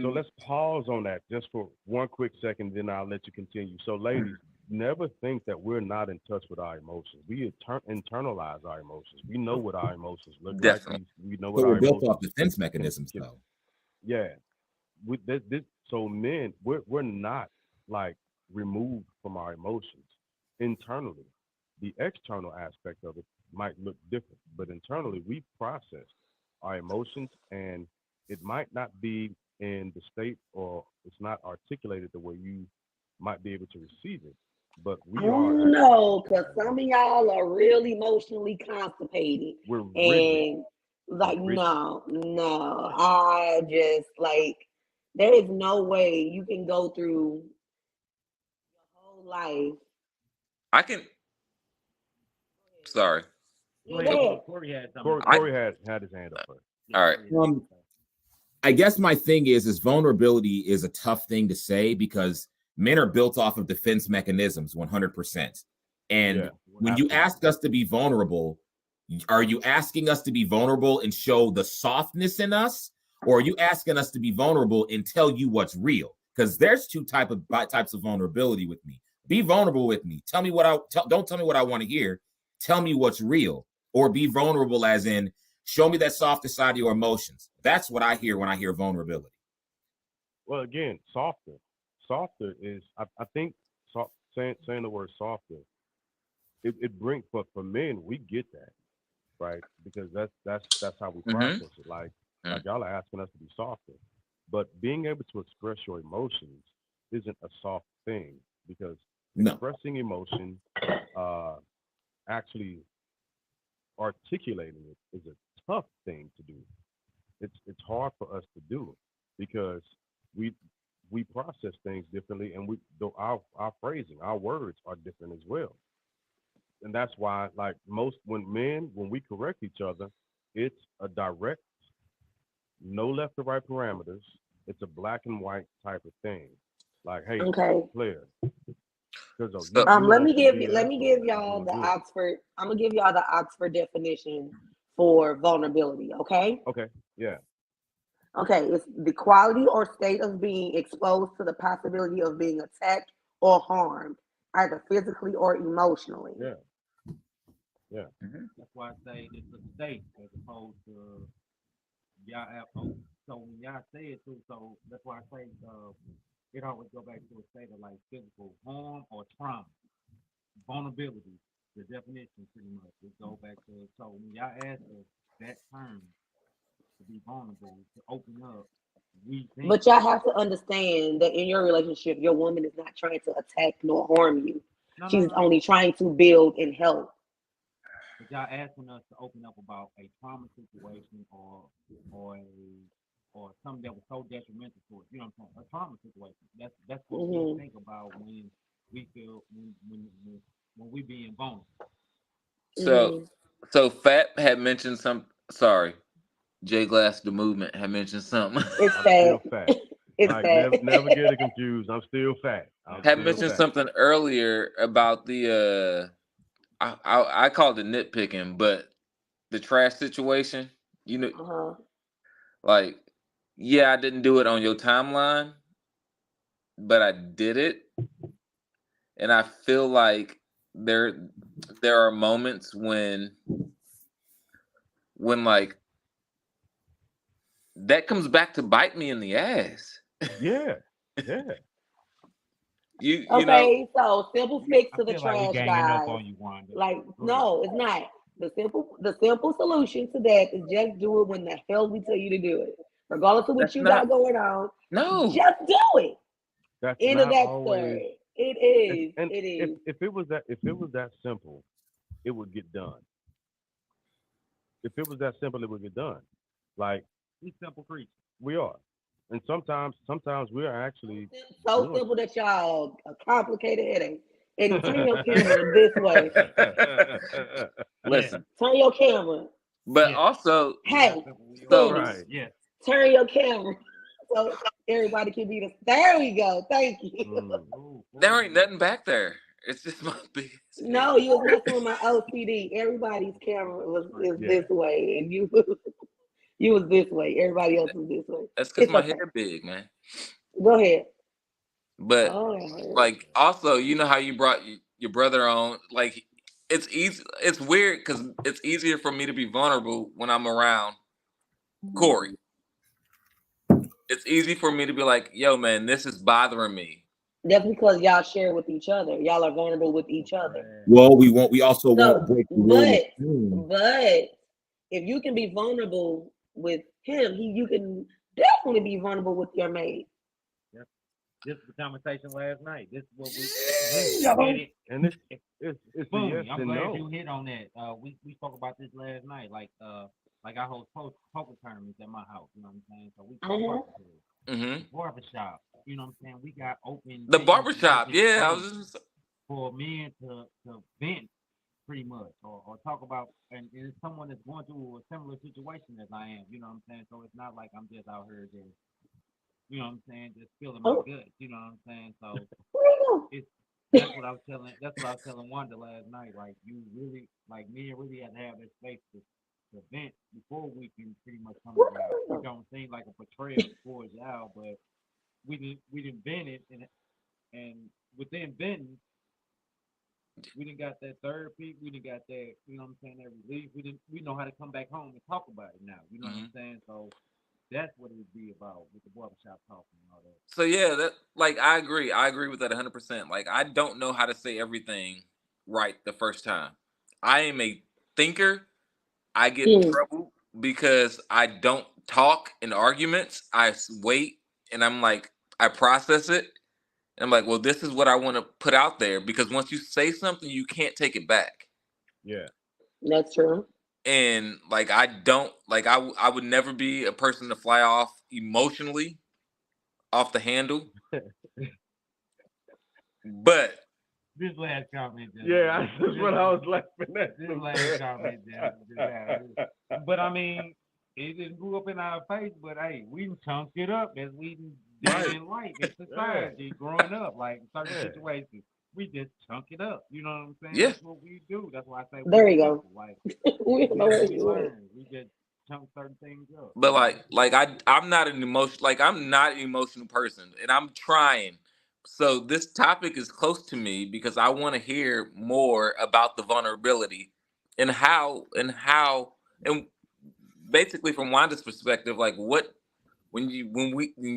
So I let's pause on that just for one quick second, then I'll let you continue. So, ladies, never think that we're not in touch with our emotions. We internalize our emotions. We know what our emotions look like. definitely. We know what So we're our built off emotions defense mechanisms, can. though. Yeah. So men, we're not like removed from our emotions internally. The external aspect of it might look different, but internally we process our emotions, and it might not be in the state, or it's not articulated the way you might be able to receive it, but I we are don't actually in know, touch with cause our some of emotions. y'all are real emotionally constipated, We're rigid. and We're like, rigid. no, I just like, there is no way you can go through your whole life. I can. Sorry. Go Yeah, ahead, So go ahead. Corey had something Corey, to I. say. Corey had his hand up first. Yeah, All right. Corey had something Um, to say. I guess my thing is vulnerability is a tough thing to say because men are built off of defense mechanisms 100%. Yeah, And when you absolutely. ask us to be vulnerable, are you asking us to be vulnerable and show the softness in us, or are you asking us to be vulnerable and tell you what's real? Because there's types of vulnerability with me. Be vulnerable with me. Tell me don't tell me what I want to hear. Tell me what's real, or be vulnerable as in show me that softer side of your emotions. That's what I hear when I hear vulnerability. Well, again, softer. Softer is, I think, saying the word softer, it brings, for men, we get that, right? Because that's how we Mm-hmm. process it. Like y'all are asking us to be softer, but being able to express your emotions isn't a soft thing, because No. expressing emotion, uh, actually articulating it is a tough thing to do. It's hard for us to do because we we process things differently, and our phrasing, our words are different as well. And that's why, like, when we correct each other, it's a direct, no left or right parameters. It's a black and white type of thing. Like, hey, Okay. player, because So you know Let I me shouldn't give do you. Let that, me so give I'm y'all gonna the do it. Oxford. I'm gonna give y'all the Oxford definition for vulnerability. Okay. Okay. Yeah. Okay. It's the quality or state of being exposed to the possibility of being attacked or harmed, either physically or emotionally. Yeah. Yeah. That's why I say it's a state as opposed to y'all have. Oh, so when y'all say it too, so that's why I say it always go back to a state of like physical harm or trauma, vulnerability. The definition pretty much it go back to so when y'all ask us that term to be vulnerable to open up, we think But y'all have to understand that in your relationship, your woman is not trying to attack nor harm you. She's no. only trying to build and help. But y'all asking us to open up about a trauma situation or a or something that was so detrimental to us. You know what I'm saying? A trauma situation. That's what we Hmm think about when we feel when we being vulnerable. So hmm so Fat had mentioned some. Sorry, J Glass the movement had mentioned something. It's I'm fat. still fat. It's Like fat. never get it confused. I'm still fat. I'm Had still mentioned fat. something earlier about the I called it nitpicking, but the trash situation. You know, Uh-huh. like yeah, I didn't do it on your timeline, but I did it, and I feel like there are moments when like that comes back to bite me in the ass. Yeah. Yeah. You know, Okay, so simple fix I to the feel like we trash, ganging up guys. on you, Wanda. Like, Go ahead. no, it's not. The simple solution to that is just do it when the hell we tell you to do it. Regardless of what that's you not got going on, no. just do it. That's End of not that always. story. It And, is. and It is. if it was that simple, it would get done. If it was that simple, it would get done. Like We simple creatures. we are, and sometimes we are actually So doing. simple that y'all a complicated headache. And turn your camera this way. Yes, Listen, Turn your camera. but yes. also See how Hey, simple we are. so Spoonie, Right. Yes. turn your camera so everybody can be the. There we go. Thank you. Mm. Ooh, there ain't ooh. nothing back there. It's just my big head. No, you was messing with my OCD. Everybody's camera is Yeah. this way, and you you was this way. Everybody else was this way. That's because It's my head okay. big, man. Go ahead. But Oh, like, also, you know how you brought your brother on? Like, it's easy. It's weird because it's easier for me to be vulnerable when I'm around Corey. It's easy for me to be like, "Yo, man, this is bothering me." that's because y'all share with each other. Y'all are vulnerable with each other. Well, we also won't So, break the rule of but shame. but if you can be vulnerable with him, you can definitely be vulnerable with your mate. This is the conversation last night. This is what we hit it. And it's the yes Boom. I'm and glad no. you hit on that. We spoke about this last night. Like I host poker tournaments at my house. You know what I'm saying? So we talk Uh-huh. poker here. Hmm Barbershop. You know what I'm saying? We got open The venues and barbershop, open yeah. I space was just for men to vent pretty much or talk about and it's someone that's going through a similar situation as I am, you know what I'm saying? So it's not like I'm just out here just you know what I'm saying, just feeling my Oh, guts, you know what I'm saying? So where you it's that's what I was telling Wanda last night. Like you really like men really have to have that space to vent before we can pretty much come together. It go? don't seem like a betrayal towards y'all, but we didn't vent it and within venting we didn't got that therapy. We didn't got that, you know what I'm saying, that relief. We know how to come back home and talk about it now. You know what Mhm. I'm saying? So that's what it would be about with the barbershop talking and all that. So yeah, that like I agree. I agree with that 100%. Like I don't know how to say everything right the first time. I am a thinker. I get in Mm. trouble because I don't talk in arguments. Wait and I'm like I process it. And I'm like, well, this is what I want to put out there because once you say something, you can't take it back. Yeah. That's true. And like I don't like I would never be a person to fly off emotionally off the handle. But This last comment, Yeah, gentlemen. that's what I was laughing at. This last comment, gentlemen. But I mean, it didn't grew up in our face, but hey, we done chunked it up as we did Right. in life, in society, growing up, like in certain Yeah. situations. we just chunk it up. You know what I'm saying? Yeah. That's what we do. That's why I say There we're you go. people. Like We don't know where we you went. learn. We just chunk certain things up. But I'm not an emotional person, and I'm trying. So this topic is close to me because I want to hear more about the vulnerability and and basically from Wanda's perspective, like what when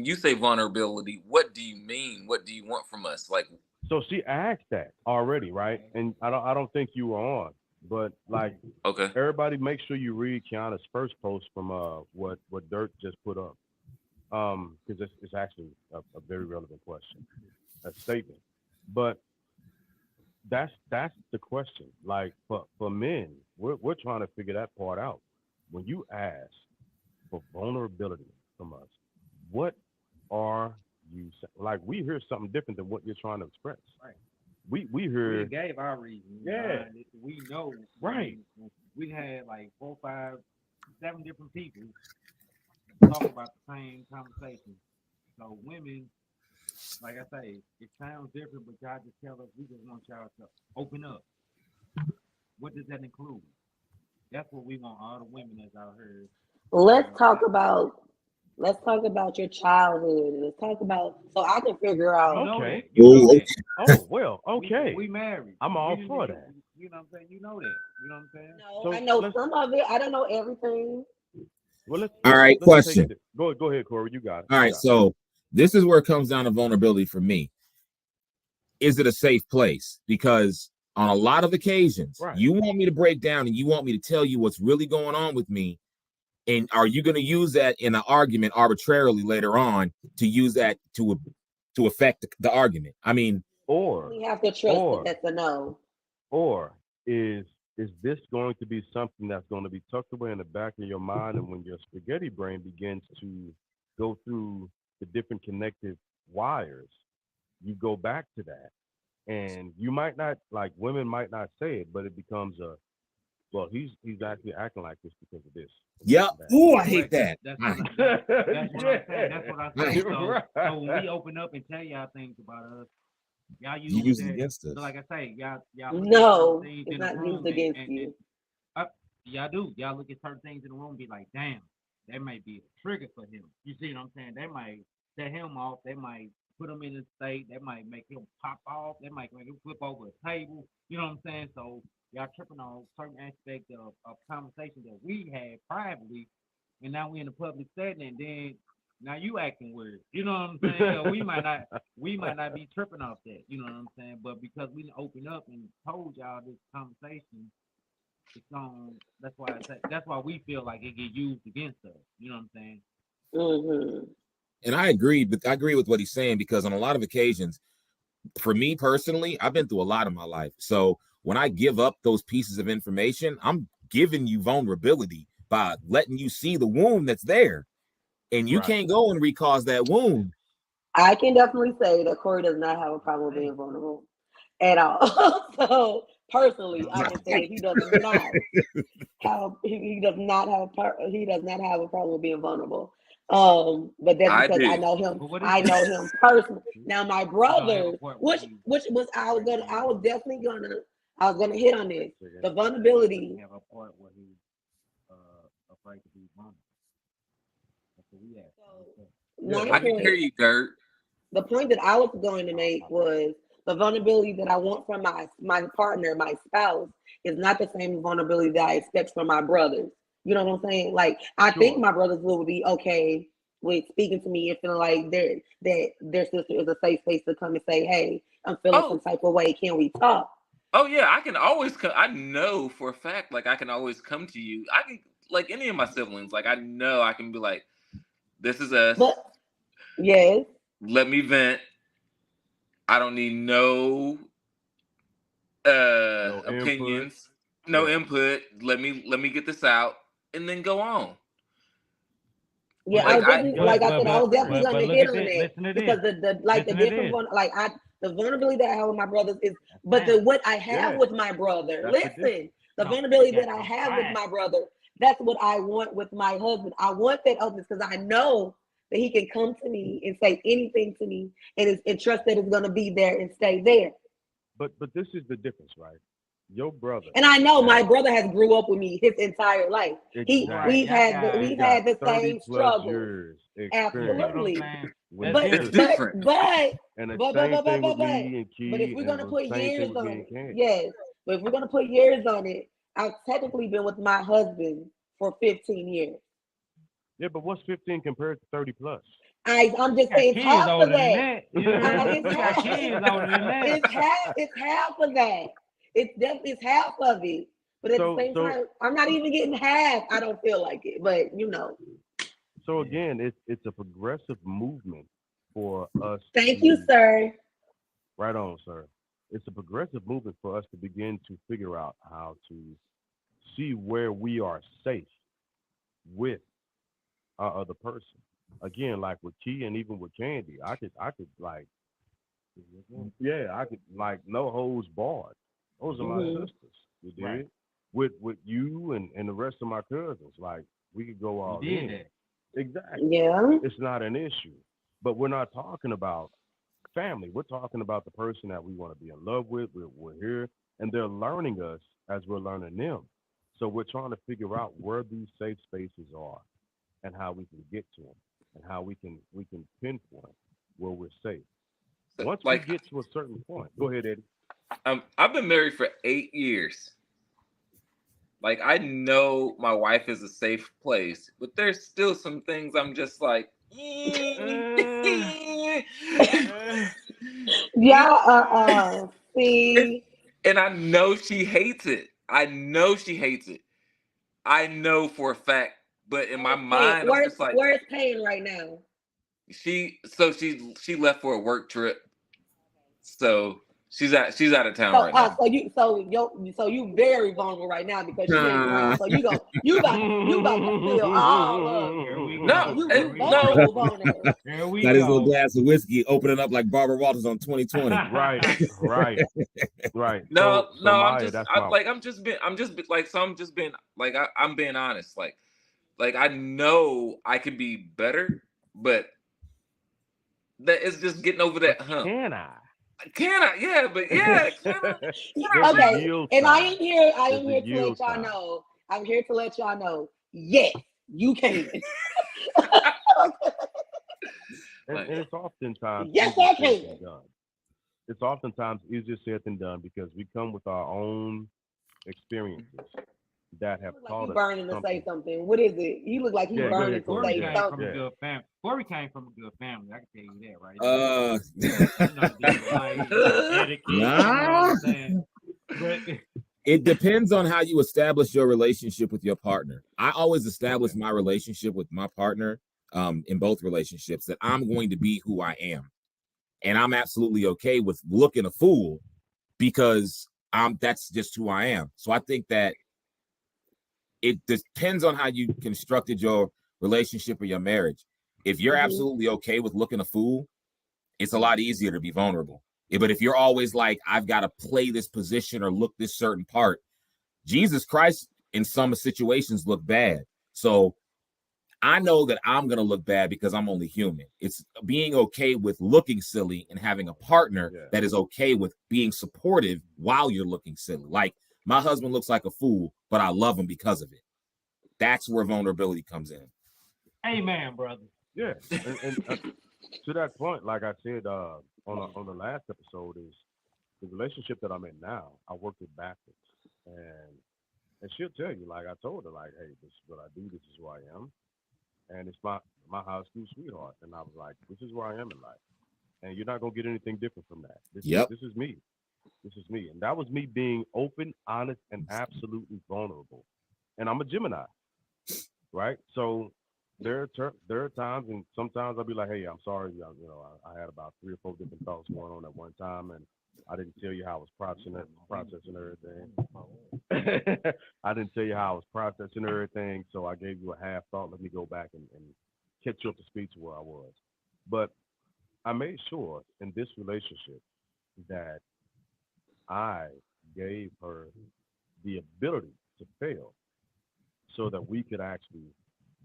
you say vulnerability, what do you mean? What do you want from us? Like, So she asked that already, right? And I don't think you were on, but like okay, everybody, make sure you read Kiana's first post from what Dirt just put up, because it's actually a very relevant question, a statement. But that's the question. Like for men, we're trying to figure that part out. When you ask for vulnerability from us, what are you like? We hear something different than what you're trying to express. Right. We We hear gave our reasons. Yeah. behind it. We know. Right. We had like 4, 5, 7 different people talk about the same conversation. So women, like I say, it sounds different, but y'all just tell us we just want y'all to open up. What does that include? That's what we want all the women that's out here. Let's talk about your childhood. Let's talk about so I can figure You out. know Okay. that. You know Ooh, that. oh well, We, okay. we married. I'm all We- for that. You know what I'm saying? You know that. You know what I'm saying? No, So I know let's some of it. I don't know everything. well All right, let's take question. it. Go ahead, Corey. You got it. All You right, got it. so this is where it comes down to vulnerability for me. Is it a safe place? Because on a lot of occasions, Right. you want me to break down and you want me to tell you what's really going on with me. And are you going to use that in an argument arbitrarily later on to use that to affect the argument? I mean, Or We have to trust or that that's a no. or is this going to be something that's going to be tucked away in the back of your mind, and when your spaghetti brain begins to go through the different connective wires, you go back to that, and you might not like women might not say it, but it becomes a well, he's actually acting like this because of this. yeah. That. Oh, I Correct. hate that. That's I- what that's what I'm saying. That's what I say. Right. So when we open up and tell y'all things about us, y'all You use use it that. against us. So like I say, y'all look at No, certain things it's in the not room used against you. y'all do. Y'all look at certain things in the room and be like, damn, that might be a trigger for him. You see what I'm saying? That might set him off. That might put him in a state. That might make him pop off. That might make him flip over a table. You know what I'm saying? So y'all tripping on certain aspects of conversation that we had privately, and now we in a public setting, and then now you acting weird. You know what I'm saying? So we might not be tripping off that. You know what I'm saying? But because we didn't open up and told y'all this conversation, it's on. That's why we feel like it get used against us. You know what I'm saying? Mm-hmm. And I agree, but I agree with what he's saying because on a lot of occasions, for me personally, I've been through a lot in my life. So when I give up those pieces of information, I'm giving you vulnerability by letting you see the wound that's there. And you Right. can't go and recause that wound. I can definitely say that Corey does not have a problem with being vulnerable at all. So personally, I can say that he does not he does not have he does not have a problem with being vulnerable. But that's I because I do. know him. But what is I it? know him personally. Now my You don't have a brothers, part where which he was I was definitely I was gonna hit on this. The vulnerability. have a part where he afraid to be vulnerable. That's what we ask. My I can hear point, you, Dirt. the point that I was going to make was the vulnerability that I want from my partner, my spouse, is not the same vulnerability that I expect from my brothers. You know what I'm saying? Like I think Sure. my brothers will be okay with speaking to me and feeling like their sister is a safe space to come and say, "Hey, I'm feeling some Oh, type of way. Can we talk?" oh yeah, I can always come. I know for a fact, like I can always come to you. I can like any of my siblings. Like I know I can be like, this is us. But yes, Let me vent. I don't need no No input. opinions, no Yeah. input. Let me get this out and then go on. yeah, I Like was definitely like I said, I was definitely but gonna look hit at on this. that Listen to because this. the Listen to different this. one the vulnerability that I have with my brothers is but Damn. what I have Yeah. with my brother, That's the difference. listen, the No, vulnerability you that got I them have with quiet. my brother, that's what I want with my husband. I want that openness because I know that he can come to me and say anything to me and trust that it's gonna be there and stay there. But this is the difference, right? Your brother. And I know my has- brother has grew up with me his entire life. Exactly. We've had He we've got had the 30 same plus struggles. years You know what I'm Absolutely. saying? with That's my It's sister. different. But And the but same thing with but me and Key, but if we're and gonna the put same thing years with on me and it, Candy. yes. But if we're gonna put years on it, I've technically been with my husband for 15 years. Yeah, but what's 15 compared to 30 plus? I'm just Got saying it's kids half older of than that. that. You know what I'm saying? It's You got half. kids older than that. It's half of that. It's definitely it's half of it. But at the So same so time, I'm not even getting half. I don't feel like it. But so again, it's a progressive movement for us thank you, to sir. right on, sir. It's a progressive movement for us to begin to figure out how to see where we are safe with our other person. Again, like with Key and even with Candy, I could like yeah, I could like no holds barred. Those are my Mhm. sisters. You did Right. with you and the rest of my cousins. Like we could go all You did in. that. Exactly. Yeah. It's not an issue. But we're not talking about family. We're talking about the person that we want to be in love with. We're here, and they're learning us as we're learning them. So we're trying to figure out where these safe spaces are and how we can get to them and how we can pinpoint where we're safe. So, Once we like, get to a certain point, go ahead, Eddie. I've been married for 8 years. Like, I know my wife is a safe place, but there's still some things I'm just like, Yeah. See. and I know she hates it. I know she hates it. I know for a fact. But in my mind, I'm just like, Where's Payne right now? she left for a work trip. So she's out of town So, right now. so you very vulnerable right now because she ain't around. So you about to spill all of it. Here we No, go. You Here you we no. go. vulnerable. Here we Got his little go. glass of whiskey, opening up like Barbara Walters on 2020. Right, right, right. No, So no, Maya, that's my I'm just being like I'm being honest. Like I know I could be better, but that is just getting over but that hump. can I? Can I? Yeah, but yeah, can I? There's a Okay, yield and I time. am here. I There's am a here to yield let y'all time. know. I'm here to let y'all know. Yes, you can. Like, And it's oftentimes Yes, easier I said can. than done. It's oftentimes easier said than done because we come with our own experiences that have Look like taught he us burning to say something. something. What is it? He look like he Yeah, go burning ahead, to Corey. Corey say Yeah, came from a something. yeah. good family. Corey came from a good family. I can tell you that, right? You know, like etiquette. You know what Nah. I'm saying? But It depends on how you establish your relationship with your partner. I always establish my relationship with my partner in both relationships that I'm going to be who I am. And I'm absolutely okay with looking a fool because that's just who I am. So I think that it depends on how you constructed your relationship or your marriage. If you're Mhm. absolutely okay with looking a fool, it's a lot easier to be vulnerable. But if you're always like, I've got to play this position or look this certain part, Jesus Christ in some situations look bad. So I know that I'm going to look bad because I'm only human. It's being okay with looking silly and having a partner Yeah. that is okay with being supportive while you're looking silly. Like my husband looks like a fool, but I love him because of it. That's where vulnerability comes in. amen, brother. Yeah. And to that point, like I said on the last episode, is the relationship that I'm in now. I worked it backwards, and she'll tell you, like I told her, like, hey, this is what I do. This is who I am, and it's my high school sweetheart. And I was like, this is where I am in life, and you're not gonna get anything different from that. Yep. This is me. This is me, and that was me being open, honest, and absolutely vulnerable. And I'm a Gemini, right? So there are times, and sometimes I'll be like, "Hey, I'm sorry. I had about 3 or 4 different thoughts going on at one time, and I didn't tell you how I was processing everything. I didn't tell you how I was processing everything, so I gave you a half thought. Let me go back and catch you up to speed to where I was. But I made sure in this relationship that I gave her the ability to fail so that we could actually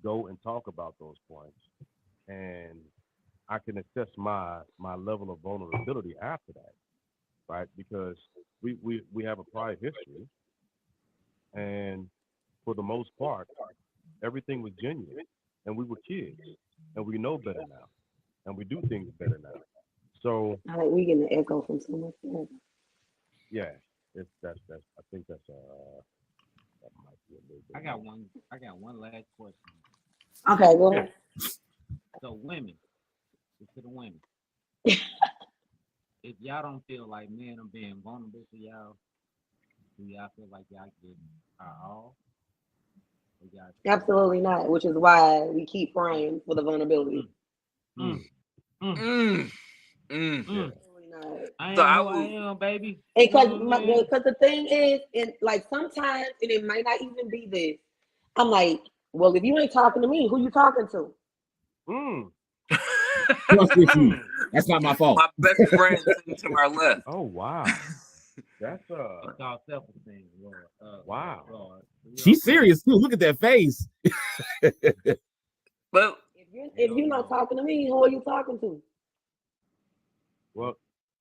go and talk about those points, and I can assess my level of vulnerability after that. right? Because we have a prior history, and for the most part, everything was genuine, and we were kids, and we know better now, and we do things better now. So I like we getting an echo from someone. yeah, that's I think that's that might be a little bit. I got one last question. Okay, go ahead. So women, to the women, if y'all don't feel like men are being vulnerable to y'all, do y'all feel like y'all getting our all? Or y'all Absolutely not, which is why we keep praying for the vulnerability. Mm, Mm, Mm, mm. mm. Absolutely not. I So am I who I would, am, baby. And You know what I'm saying? because the thing is, and like sometimes, and it might not even be this. I'm like, well, if you ain't talking to me, who you talking to? mm. What's with you? Mm. That's not my fault. my best friend sitting to my left. Oh wow, that's It's all self-esteem, Lord. Wow. Lord. You know She's what I'm saying? serious too. Look at that face. But If you're not talking to me, who are you talking to? well.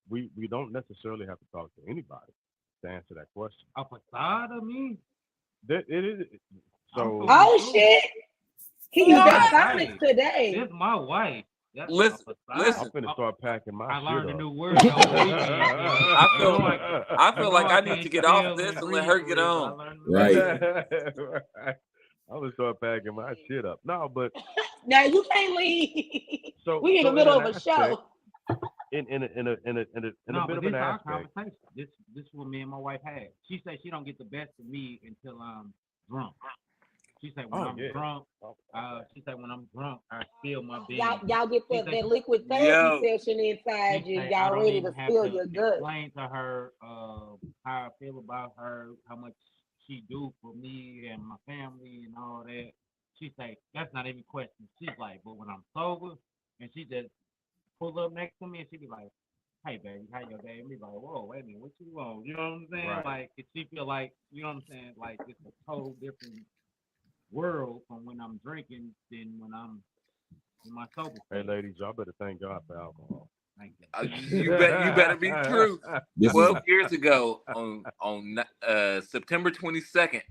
We don't necessarily have to talk to anybody to answer that question. A facade of me? It is so. Oh shit! He used that My phonics wife. today. This my wife. That's listen, a facade. I'm listen. finna start packing my I shit learned a up. new word over the weekend. I You feel know I you feel know like I need can't to get off spell this and and let read her for get real, but I on. learned a new Right. word. I'm gonna start packing my shit up. No, but Now you can't leave. so We in the so in middle an of a aspect, show. in a No, bit but of this an is our aspect. conversation. This is what me and my wife had. She said she don't get the best of me until I'm drunk. She said when Oh I'm yeah. drunk, Oh, she said when I'm drunk, I spill my Y'all, beans. y'all get She that, said that liquid therapy Yo, session inside she you. say I Y'all don't ready to even have spill to your guts. explain to her how I feel about her, how much she do for me and my family and all that. She say that's not even question. She's like, but when I'm sober, and she just pull up next to me and she be like, "Hey baby, how your day?" And be like, "Whoa, wait a minute, what you want?" You know what I'm saying? Right. Like, if she feel like, you know what I'm saying? Like it's a total different world from when I'm drinking than when I'm in my sober hey state. ladies, y'all better thank God for alcohol. Thank you. you better be true. This is 12 years ago on September 22nd,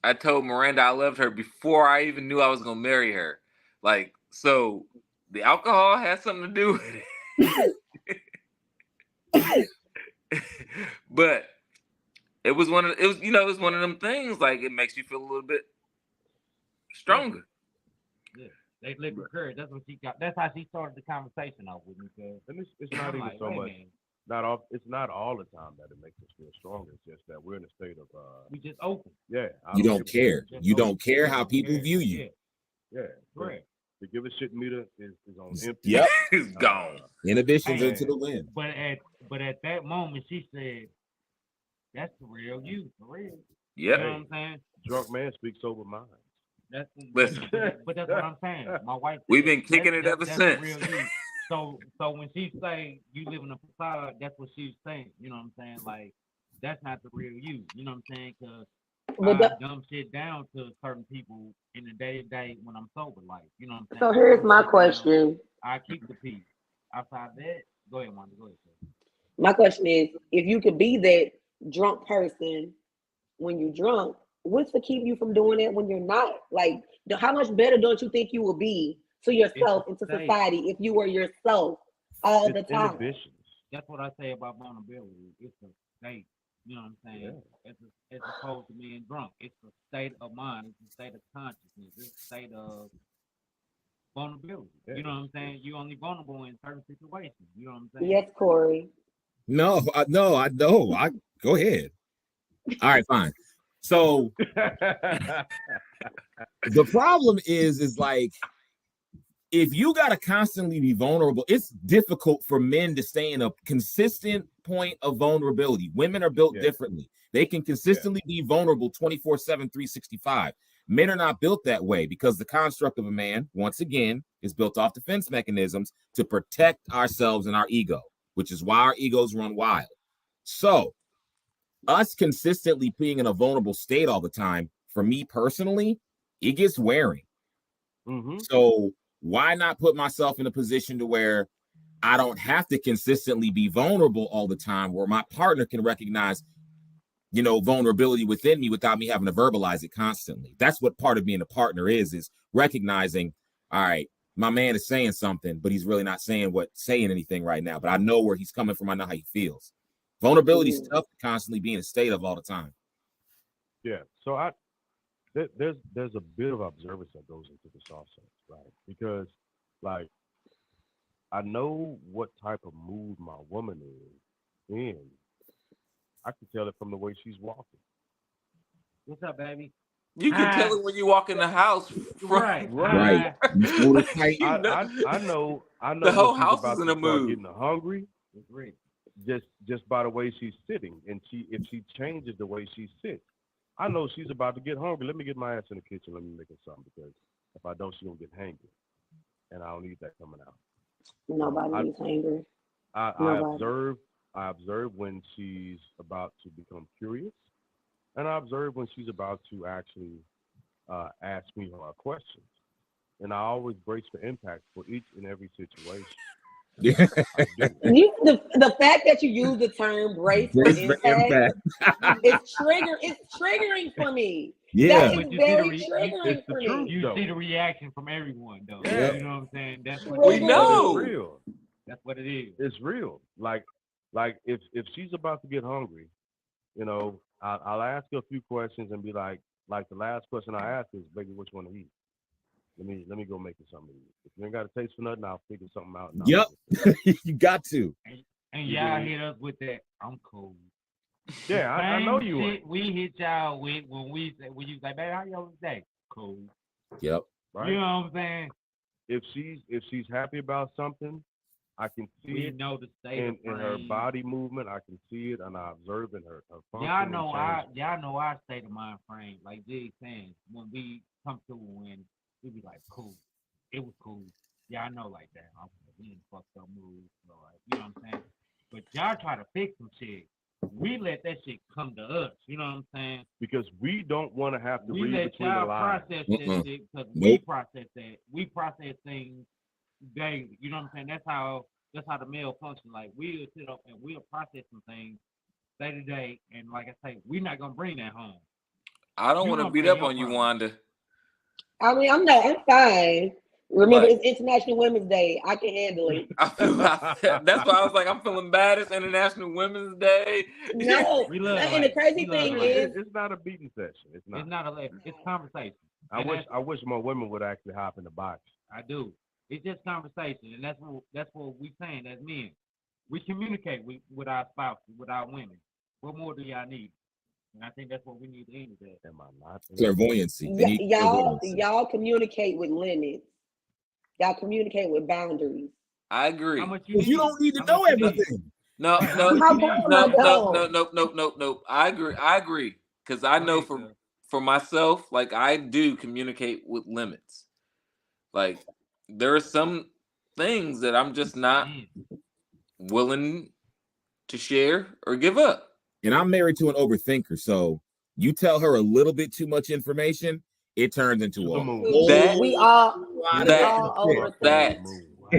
I told Miranda I loved her before I even knew I was gonna marry her. Like, so the alcohol has something to do with it. But it was one of them things, like it makes you feel a little bit stronger. Yeah. They liquid courage. That's what she got. That's how she started the conversation off with me. Cause And it's not I'm even like, so wait a much. minute, It's not all the time that it makes us feel stronger. It's just that we're in a state of we just open. yeah. I you don't don't give a care. shit. You don't care Yeah, how people yeah, view you. Yeah, Yeah. correct. The give a shit meter is on empty. Yep. It's gone. Inhibitions Hey, are to the wind. But at that moment, she said, "That's the real you, for real." You Yep. know what I'm saying? Drunk man speaks sober mind. That's Listen, but that's what I'm saying. My wife. we've said, been kicking it ever that's since. the real you. So when she say you live in a facade, that's what she's saying. You know what I'm saying? Like that's not the real you. You know what I'm saying? Because But I dumb shit down to certain people in the day to day when I'm sober. Like you know what I'm saying? so I here's dumb my shit down. question. I keep the peace. Outside that, go ahead, Wanda. Go ahead, sir. My question is, if you could be that drunk person when you're drunk, what's to keep you from doing it when you're not? Like, how much better don't you think you will be to It's a yourself and to state. society if you were yourself all the It's time? inhibitions. That's what I say about vulnerability. It's a state. You know what I'm saying? As opposed to being drunk. It's a state of mind. It's a state of consciousness. It's a state of vulnerability. Yeah. You know what I'm saying? You're only vulnerable in certain situations. You know what I'm saying? Yes, Corey. No, I know. I go ahead. All right, fine. So the problem is like if you gotta constantly be vulnerable, it's difficult for men to stay in a consistent point of vulnerability. Women are built differently. They can consistently be vulnerable 24/7, 365. Men are not built that way because the construct of a man, once again, is built off defense mechanisms to protect ourselves and our ego, which is why our egos run wild. So us consistently being in a vulnerable state all the time, for me personally, it gets wearing. Mm-hmm. So why not put myself in a position to where I don't have to consistently be vulnerable all the time, where my partner can recognize, vulnerability within me without me having to verbalize it constantly. That's what part of being a partner is recognizing, all right, my man is saying something, but he's really not saying anything right now. But I know where he's coming from. I know how he feels. Vulnerability is tough to constantly be in a state of all the time. Yeah. So there's a bit of observance that goes into this also, right? Because like I know what type of mood my woman is in. I can tell it from the way she's walking. What's up, baby? You can tell it when you walk in the house. Right. Right. You shoulder tight. You know, I know the whole when she's house about is in to a start mood. getting hungry. It's ready. Just by the way she's sitting, and if she changes the way she sits, I know she's about to get hungry. Let me get my ass in the kitchen. Let me make her something, because if I don't, she's gonna get hangry, and I don't need that coming out. Nobody is hungry. I observe when she's about to become curious, and I observe when she's about to actually ask me hard questions. And I always brace for impact for each and every situation. Yeah. I do. The fact that you use the term brace for Brace for impact, impact. it's triggering for me. Yeah. That But is you see the very triggering It's the for truth. me. You though. see the reaction from everyone, though. Yeah. You know what I'm saying? That's what We We know. But know. it's real. That's what it is. It's real. Like if she's about to get hungry, I'll ask her a few questions and be like the last question I ask is, baby, what you want to eat? Let me go make you something to eat. If you ain't got a taste for nothing, I'll figure something out. And Yep. I'll You got to. And You y'all dig? hit us with that. I'm cool. Yeah, I know Same you shit ain't. we hit y'all with when you say, baby, how y'all today? Cool. Yep. Right? You know what I'm saying? If she's happy about something, I can We see know the state in of her frame. body movement. I can see it, and I observe in her function. Y'all and know change. our state of mind frame. Like Jig saying, when we come to when we be like, cool. It was cool. Y'all know like that. I'm in fucked up mood. So like, you know what I'm saying? But y'all try to fix some shit. We let that shit come to us. You know what I'm saying? Because we don't want to have to We read let between the y'all lines. process Mm-mm. that shit because we Nope. process that. We process things daily. You know what I'm saying? That's how the male function. Like we'll sit up and we'll process some things day to day. And like I say, we're not gonna bring that home. I don't You want to gonna beat bring up your on you, problem. Wanda. I mean, I'm fine. Remember, Like, it's International Women's Day. I can handle it. that's why I was like, I'm feeling bad. It's International Women's Day. No, We love and the life. crazy We love thing life. is, It's not a beating session. It's not. It's not a lesson. It's conversation. I And wish more women would actually hop in the box. I do. It's just conversation, and that's what we saying as men. We communicate with our spouses, with our women. What more do y'all need? And I think that's what we need to end with. Am I not? Clairvoyancy. They need clairvoyancy. y'all communicate with limits. Y'all communicate with boundaries. I agree. How much you need? You don't need to How know much you need? everything. No, Right, no, How much you come need? I don't? no. I agree. Because I know Go ahead, for myself, like I do communicate with limits. Like there are some things that I'm just not man. willing to share or give up. And I'm married to an overthinker, so you tell her a little bit too much information, it turns into To a the whole moon. That We all lot we of that all shit. overthink. that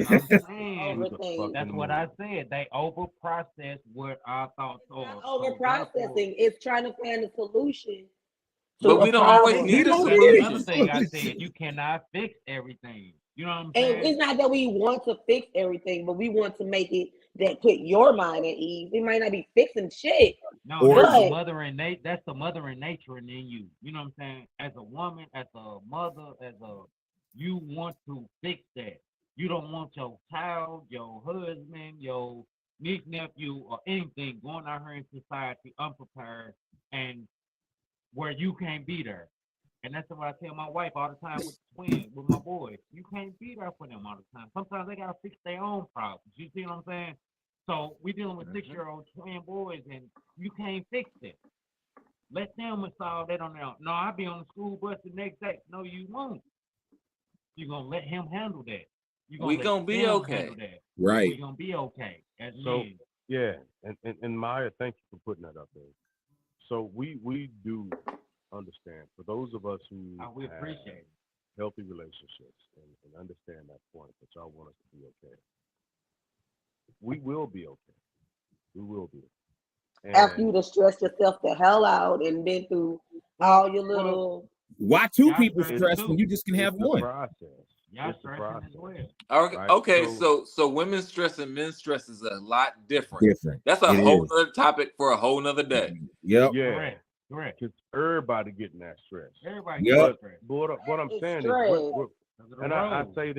I'm saying Overthink. that's what I said. They over process what our thoughts are. Not over So therefore, processing. It's trying to find a solution to but a we don't always problem. You need a don't that's need a another thing I solution. said. You cannot fix everything. You know what I'm And saying? it's not that we want to fix everything, but we want to make it that put your mind at ease. It might not be fixing shit, No, Or- that's the but mother in that's the mother in nature in you. You know what I'm saying? As a woman, as a mother, you want to fix that. You don't want your child, your husband, your niece, nephew, or anything going out here in society unprepared and where you can't be there. And that's what I tell my wife all the time with twins, with my boys. You can't be there for them all the time. Sometimes they gotta fix their own problems. You see what I'm saying? So we dealing with 6-year-old twin boys, and you can't fix it. Let them solve that on their own. No, I'll be on the school bus the next day. No, you won't. You're gonna let him handle that. You're gonna we let gonna be them okay. handle that. Right. We're gonna be okay as So men. yeah, and Maya, thank you for putting that up there. So we do understand for those of us who We have appreciate it. healthy relationships and understand that point that y'all want us to be okay. we will be okay. We will be. After you And to stress yourself the hell out and been through all your well, little. Why two Y'all people stressing stress too. when you just can have it's the one? process. Y'all It's the stressing process, as well. Okay, right? okay, so women's stress and men's stress is a lot different. Different. That's a It whole is. nother topic for a whole nother day. Yep. Yeah, Correct. Correct. because everybody getting that stress. Everybody Yep. gets stressed. But what I'm It's saying is, stress. what, 'Cause of the and I road. say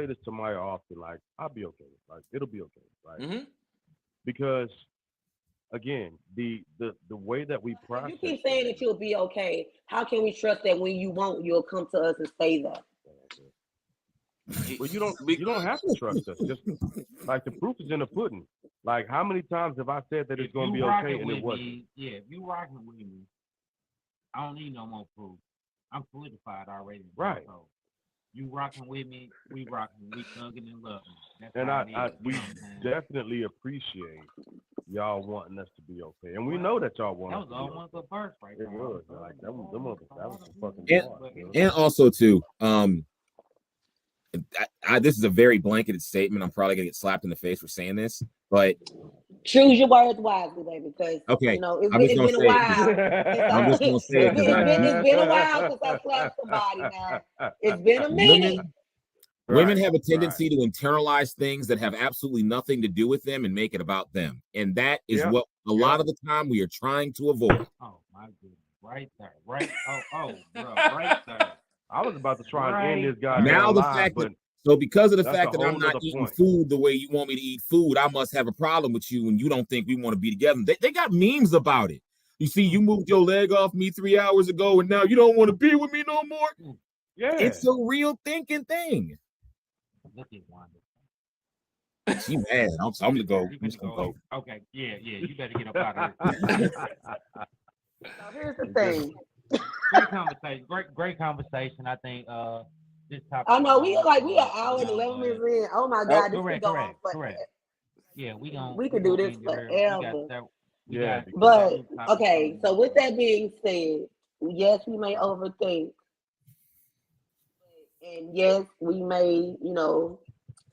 this to Maya often, like, I'll be okay. Like, it'll be okay, right? Hmm. Because again, the way that we If process you keep saying that things, you'll be okay, how can we trust that when you won't, you'll come to us and say that? well, you don't have to trust us. Just like the proof is in the pudding. Like, how many times have I said that If it's going to you be rocking okay and it with wasn't? me, yeah, if you rocking with me, I don't need no more proof. I'm solidified already. Right. So you rocking with me, we rocking, we thugging and loving. That's And how it is. we You know what I'm saying? definitely appreciate y'all wanting us to be okay, and we know that y'all want That us was to all be one okay. good verse right It there. was like that was some fucking And- bars, bro. And also too, this is a very blanketed statement. I'm probably gonna get slapped in the face for saying this, but Choose your words wisely, baby, because okay, you know it's I'm been, just it's gonna been a say it. while since I'm just gonna say it because it's been a while since I slapped somebody. Now it's been a minute. women Right, have a tendency to internalize things that have absolutely nothing to do with them and make it about them, and that is Yep, what a lot of the time we are trying to avoid. Oh my goodness. Right there. Right. Oh, bro. Right there. I was about to try and end this Right. Now goddamn the live, fact but that so because of the that's fact a that I'm whole not nother eating point. food the way you want me to eat food, I must have a problem with you, and you don't think we want to be together. They got memes about it. You see, you moved your leg off me 3 hours ago, and now you don't want to be with me no more. Yeah, It's a real thinking thing. Look at Wanda. She mad. I'm gonna go. You I'm just better gonna go. go. Okay. Yeah. You better get up out of here. So here's the thing. Great conversation. Great conversation. I think this topic. I know we is, like we an hour and you know, 11 minutes in. Oh my God, this could correct. go on Correct. forever. Yeah, We could do this end it here. forever. Yeah, But okay, so with that being said, yes, we may overthink, and yes, we may,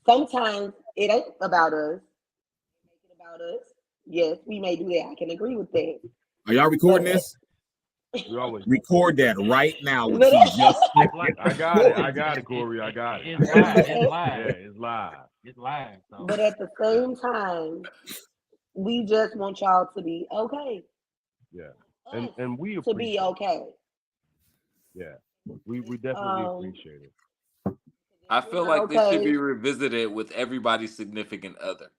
sometimes it ain't about us. Make it about us. Yes, we may do that. I can agree with that. Are y'all recording But- this? we always. Record that right now. What But- you just said. I got it, Corey. I got it. It's live. It's Yeah, live. it's live. It's live. So. But at the same time, we just want y'all to be okay. Yeah, Us and we to be appreciate. okay. Yeah, we definitely appreciate it. I If feel you're like not this should be revisited with everybody's significant other.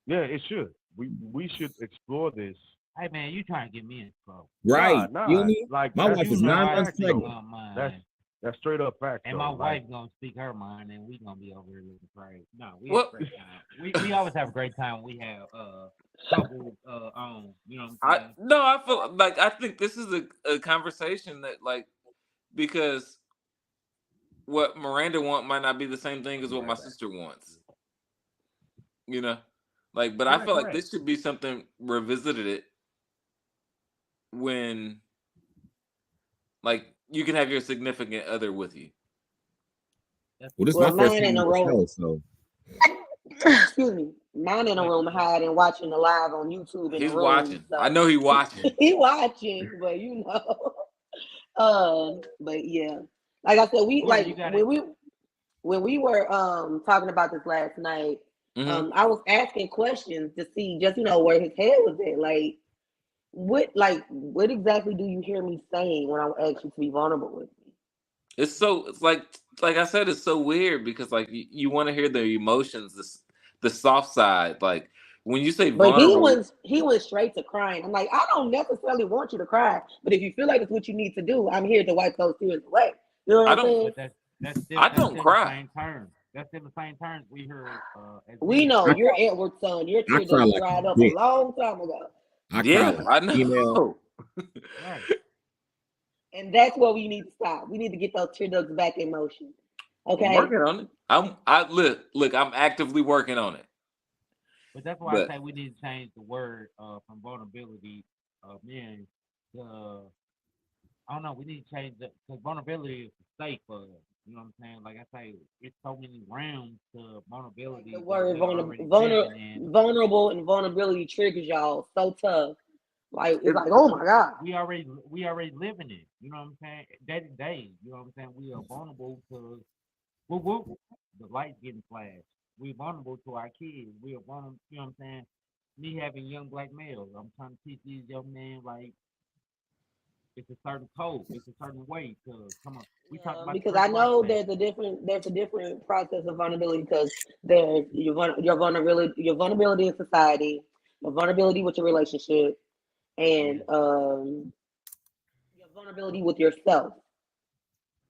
Yeah, it should. We should explore this. Hey man, you trying to get me in trouble? Right. Nah, You mean? like My that's wife is straight 9 up months facts, though. pregnant. That's straight up facts. And though. my Like, wife gonna speak her mind, and we gonna be over here looking crazy. No, we What? have a great time. We always have a great time. When we have couple on. You know what I'm saying? I feel like I think this is a conversation that like because what Miranda want might not be the same thing as what my sister wants. You know? Like, but I feel like this should be something revisited when like you can have your significant other with you. Well, this is Well, my first mine time in on a the row. show, so Excuse me. Mine in a room hiding, watching the live on YouTube in He's the room. watching. So. I know he watching. He watching, but but yeah. Like I said, when we were talking about this last night, Mhm. I was asking questions to see just where his head was at. What exactly do you hear me saying when I ask you to be vulnerable with me? It's like I said, it's so weird because like you want to hear the emotions, the soft side. Like when you say But vulnerable, he went straight to crying. I'm like, I don't necessarily want you to cry, but if you feel like it's what you need to do, I'm here to wipe those tears away. You know what I I'm don't- saying? But that's still, I that's don't still cry. The same terms. That's still the same terms we heard. As We men. know you're Edward's son. Your tears cry done like dried a up a bitch. long time ago. I cry yeah, like I a female. know. Right. And that's where we need to stop. We need to get those tear ducts back in motion. Okay. I'm working on it. Look, I'm actively working on it. But that's why I say we need to change the word from vulnerability of men to I don't know. We need to change because vulnerability is safe for us. You know what I'm saying? Like I say, it's so many realms to vulnerability The that word we already living in. vulnerable and vulnerability triggers y'all so tough. Like it's It- like, oh my god. We already living it. You know what I'm saying? Day to day. You know what I'm saying? We are vulnerable to whoop whoop. The lights getting flashed. We're vulnerable to our kids. We are vulnerable. You know what I'm saying? Me having young black males, I'm trying to teach these young men like it's a certain code, it's a certain way to come up. We talk about Because the I civil rights know act. there's a different process of vulnerability because there's your vulnerability in society, your vulnerability with your relationship, and Yeah. your vulnerability with yourself.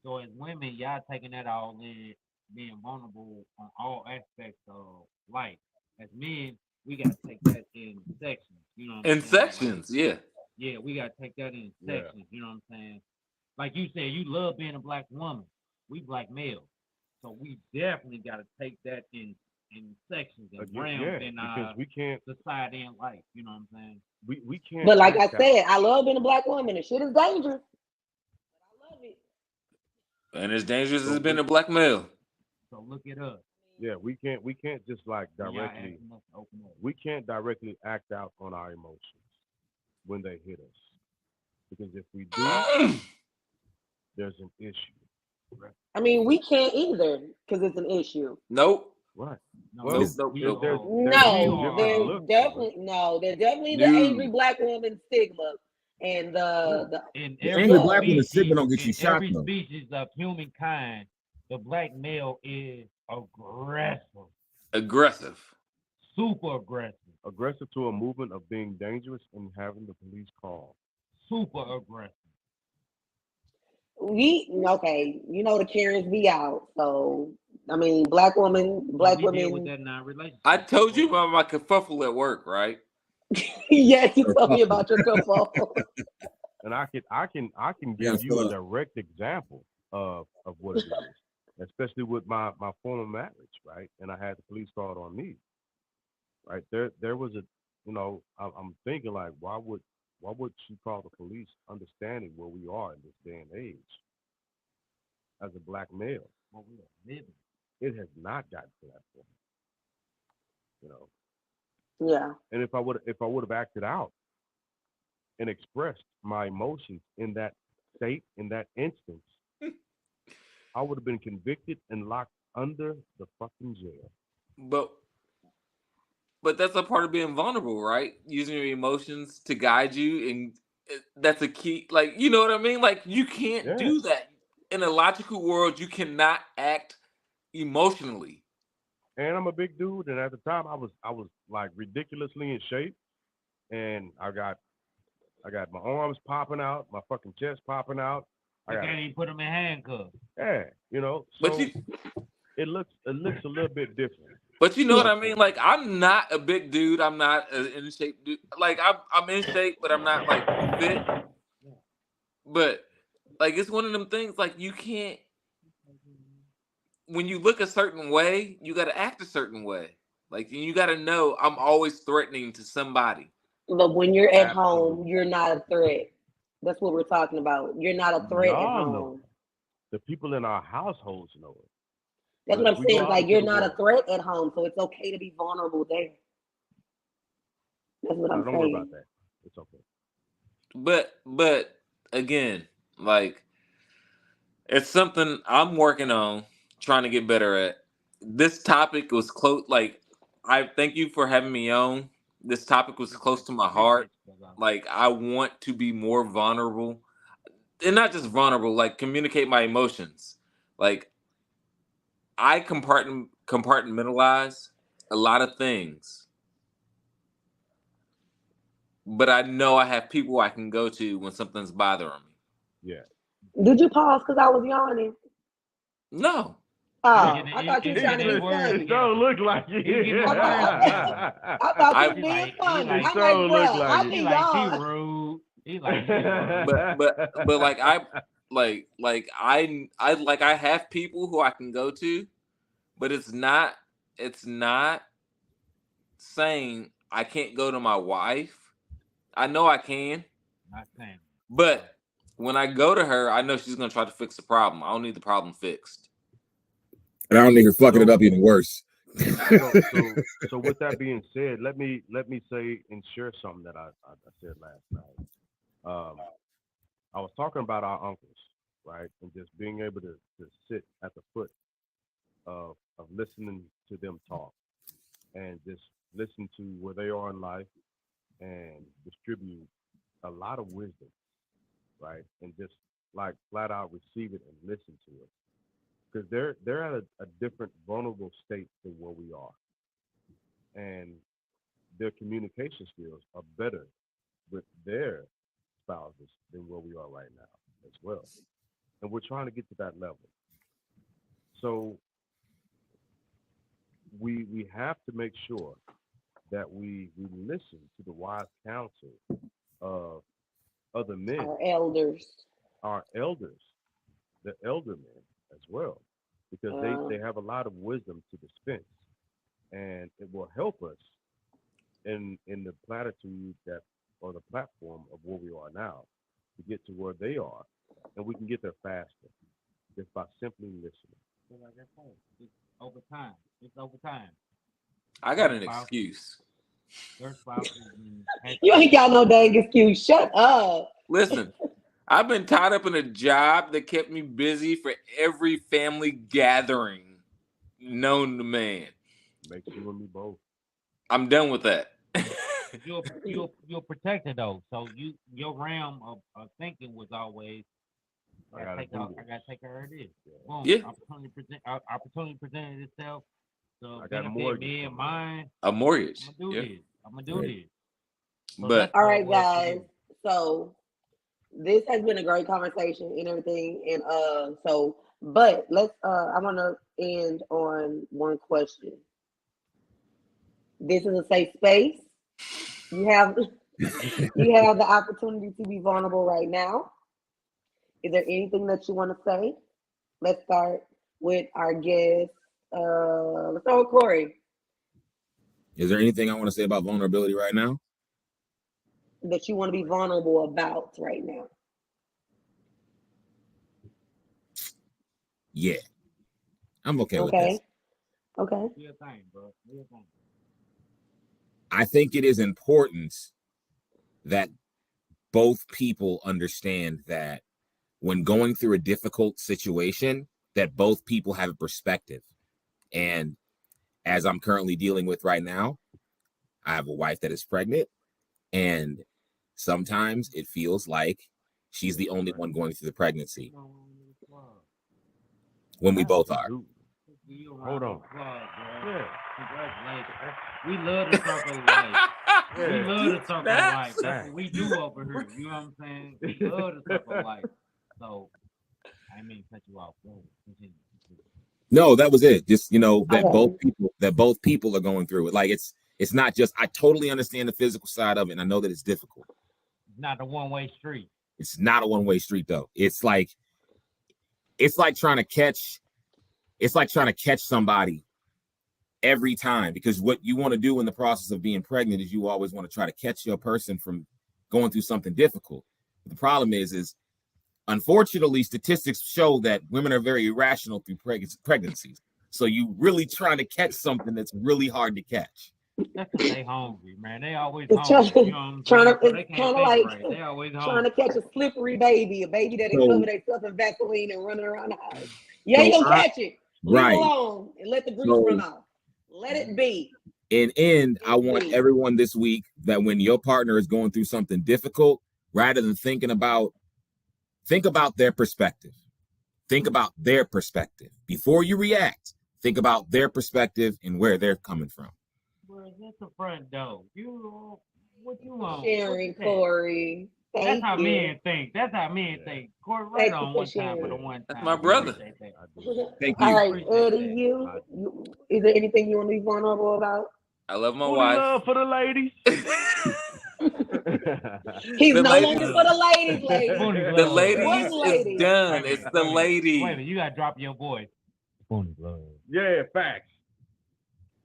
So as women, y'all taking that all in, being vulnerable on all aspects of life. As men, we gotta take that in sections. You know what I'm In saying? Like, sections, yeah. yeah, we gotta take that in Yeah. sections. You know what I'm saying? Like you said, you love being a black woman. We black males, so we definitely gotta take that in sections and realms Yeah, in because we can't society and life. You know what I'm saying? we can't But like I act out. said, I love being a black woman and shit is dangerous. But I love it. And as dangerous So as being a black male. So look at us. yeah, we can't just like When y'all directly asking us to open up. we can't directly act out on our emotions when they hit us. Because if we do, there's an issue. I mean, we can't either because it's an issue. Nope. Right. No, Well, nope, we nope. there's are. many No, different there's looks for it. definitely no, there's definitely the angry No. black woman stigma and the In The every angry yeah. black woman stigma species, don't get in you shot every though. species of humankind, the black male is aggressive, Aggressive. super aggressive, Aggressive to a movement of being dangerous and having the police call. super aggressive. We okay, the Karens be out. So I mean, black We deal with women. that in our relationship. I told you about my kerfuffle at work, right? Yes, you told me about your kerfuffle. And I can Yeah, give you a so, direct example of what it is, especially with my former marriage, right? And I had the police called on me, right? There was a, I'm thinking like, why would she call the police, understanding where we are in this day and age as a black male? What we are living. It has not gotten to that point, you know. Yeah. And if I would have acted out and expressed my emotions in that state, in that instance, I would have been convicted and locked under the fucking jail. But that's a part of being vulnerable, right? Using your emotions to guide you, and that's a key. Like, you know what I mean? Like, you can't Yeah. do that in a logical world. You cannot act emotionally. And I'm a big dude, and at the time I was like ridiculously in shape, and I got my arms popping out, my fucking chest popping out. They can't even put them in handcuffs. Yeah, But so it looks a little bit different. you know what I mean? Like, I'm not a big dude. I'm not an in shape dude. Like, I'm in shape, but I'm not like fit. But like, it's one of them things. Like, you can't. When you look a certain way, you got to act a certain way. Like, you got to know I'm always threatening to somebody. But when you're at home, Absolutely. you're not a threat. That's what we're talking about. You're not a threat at Y'all know home. it. The people in our households know it. That's But what if I'm we go saying. It's out like into you're the not a world, threat at home, so it's okay to be vulnerable there. That's what I'm don't worry about saying. that. It's okay. But again, like, it's something I'm working on, trying to get better at. This topic was close. Like, I thank you for having me on. This topic was close to my heart. Like, I want to be more vulnerable, and not just vulnerable. Like, communicate my emotions. Like, I compartmentalize a lot of things, but I know I have people I can go to when something's bothering me. Yeah. Did you pause because I was yawning? No. Oh, Getting I thought you were he trying to getting be his words funny. It don't look like it. He getting his I words together. thought, I thought you I were being He funny. like, I'm don't like, look bruh, like I it. he can like she yawn. rude. He like she rude. but like I have people who I can go to, but it's not saying I can't go to my wife. I know I can, Not saying. but when I go to her, I know she's gonna try to fix the problem. I don't need the problem fixed. And I don't need her fucking it up even worse. So with that being said, let me say and share something that I said last night. I was talking about our uncles, right, and just being able to sit at the foot of listening to them talk and just listen to where they are in life and distribute a lot of wisdom, right, and just like flat out receive it and listen to it because they're at a different vulnerable state than where we are, and their communication skills are better with their spouses than where we are right now as well. And we're trying to get to that level. So we have to make sure that we listen to the wise counsel of other men, Our elders. our elders, the elder men as well, because they have a lot of wisdom to dispense, and it will help us in the platitude that or the platform of where we are now to get to where they are, and we can get there faster just by simply listening. So like I said, it's over time. It's over time. I got an excuse. Their spouses and You ain't got no dang excuse. Shut up. Listen, I've been tied up in a job that kept me busy for every family gathering known to man. Makes you and me both. I'm done with that. you're protected though. So your realm of thinking was always I gotta take her this. Boom. Yeah. Opportunity presented itself. So I got a benefit mortgage me and coming. mine. A mortgage. I'm gonna do this. So But that's All what right, it was for guys. you. So this has been a great conversation and everything. And but let's I wanna end on one question. This is a safe space. You have the opportunity to be vulnerable right now. Is there anything that you want to say? Let's start with our guest. Let's start with Corey. Is there anything I want to say about vulnerability right now? That you want to be vulnerable about right now. Yeah. I'm okay with this. Okay. Real thing, bro. Real thing. I think it is important that both people understand that when going through a difficult situation, that both people have a perspective. And as I'm currently dealing with right now, I have a wife that is pregnant, and sometimes it feels like she's the only one going through the pregnancy when we both are. Hold on. Yeah. Congratulations. We love the circle of life. We love the circle of life. That's what we do over here. You know what I'm saying? We love the circle of life. So I didn't mean to cut you off. Continue. No, that was it. Just that Okay. both people are going through it. Like it's not just I totally understand the physical side of it, and I know that it's difficult. It's not a one-way street. It's not a one-way street though. It's like trying to catch somebody every time, because what you want to do in the process of being pregnant is you always want to try to catch your person from going through something difficult. But the problem is unfortunately statistics show that women are very irrational through pregnancies. So you really trying to catch something that's really hard to catch. That's because they hungry, man. They always It's hungry. You know what I'm saying? So they it's can't kind of think like right. They always trying hungry. to catch a slippery baby, a baby that So- covered themselves in Vaseline and running around the house. You ain't gonna catch it. Leave Right. it alone and let the grease So- run off. Let it be. And I want everyone this week that when your partner is going through something difficult, rather than think about their perspective. Think about their perspective. Before you react, think about their perspective and where they're coming from. Well, that's the front door. What you want? Sharing, Corey. That's how Thank you. men think. That's how men think. Corey, right Thank you on for one time for the sharing. one That's time. my brother. Appreciate that. I do. Thank All you. right, Appreciate Eddie, that. you is there anything you want to be vulnerable about? I love my Booty wife. love for the ladies. He's The no ladies- longer for the ladies, ladies. Spoony The glove. ladies What is ladies? done. Wait a It's minute, the wait a minute. lady. Wait a minute, you gotta drop your voice. Spoony glove. Yeah, facts.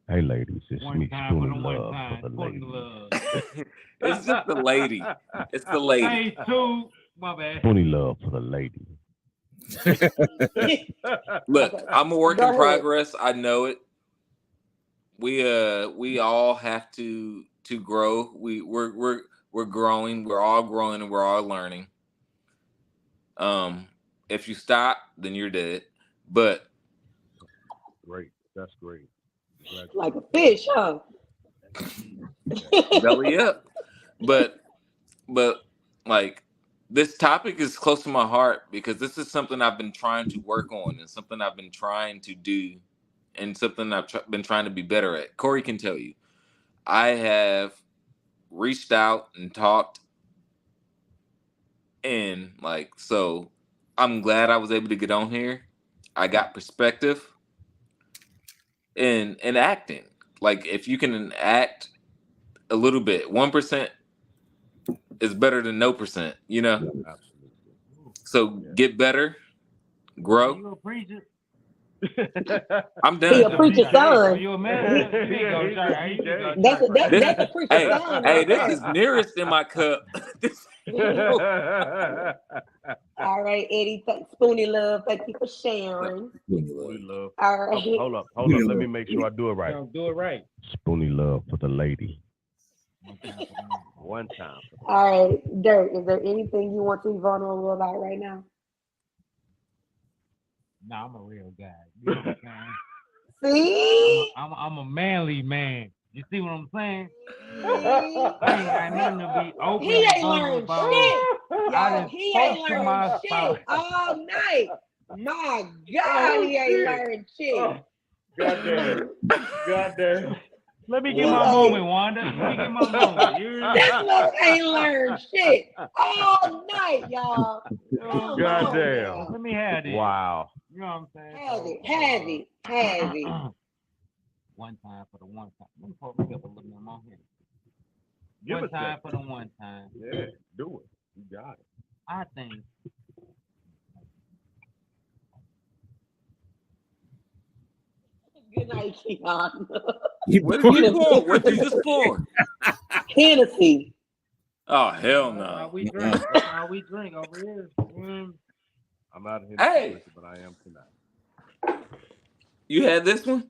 Hey, ladies, it's One me, time for the Spoon one Love time. for the Spoony ladies. glove. It's just the lady. It's the lady. Phase two. My bad. Pony love for the lady. Look, Okay. I'm a work Go in ahead. progress. I know it. We all have to grow. We're growing. We're all growing and we're all learning. If you stop, then you're dead. But Great. That's great. Glad Like you- a fish, huh? belly up. But like this topic is close to my heart because this is something I've been trying to work on and something I've been trying to do and something I've been trying to be better at. Corey can tell you. I have reached out and talked and like so I'm glad I was able to get on here. I got perspective and acting. Like if you can act a little bit, 1% is better than no percent, you know? Absolutely. So get better, grow. You a preacher? I'm He a done. preacher's Oh, son. you a minister? You need to go to church. Hey, you need to go to That's church. that's This, that's a preacher's hey, son hey, right this there. is nearest in my cup. All right, Eddie. Spoonie love. Thank you for sharing. Spoonie love. All right. Hold up. Let me make sure I do it right. Don't do it right. Spoonie love for the lady. One time for the man. One time. All right, Dirk. Is there anything you want to be vulnerable about right now? Nah, I'm a real guy. You know what I'm saying? See? I'm a manly man. You see what I'm saying? See? I ain't nothing to be open He and ain't learned vulnerable shit. about. Y'all, done he spoke ain't to learned my shit spouse. all night. My God, he ain't learned shit. Goddamn. Let me He get my ain't- moment, Wanda. Let me get my moment. You hear me? This look ain't learned shit all night, y'all. Come Goddamn. on, Let me have this. Wow. You know what I'm saying? Have it. One time for the one time. Let me pull me up a little bit more here. Give One us time that. for the one time. Yeah, do it. You got it. I think Good night, Keon. What did you pour? What did you just pour? Hennessy. Oh hell that's how no! we drink. That's how we drink over here. I'm out of here, Hey. but I am tonight. You had this one?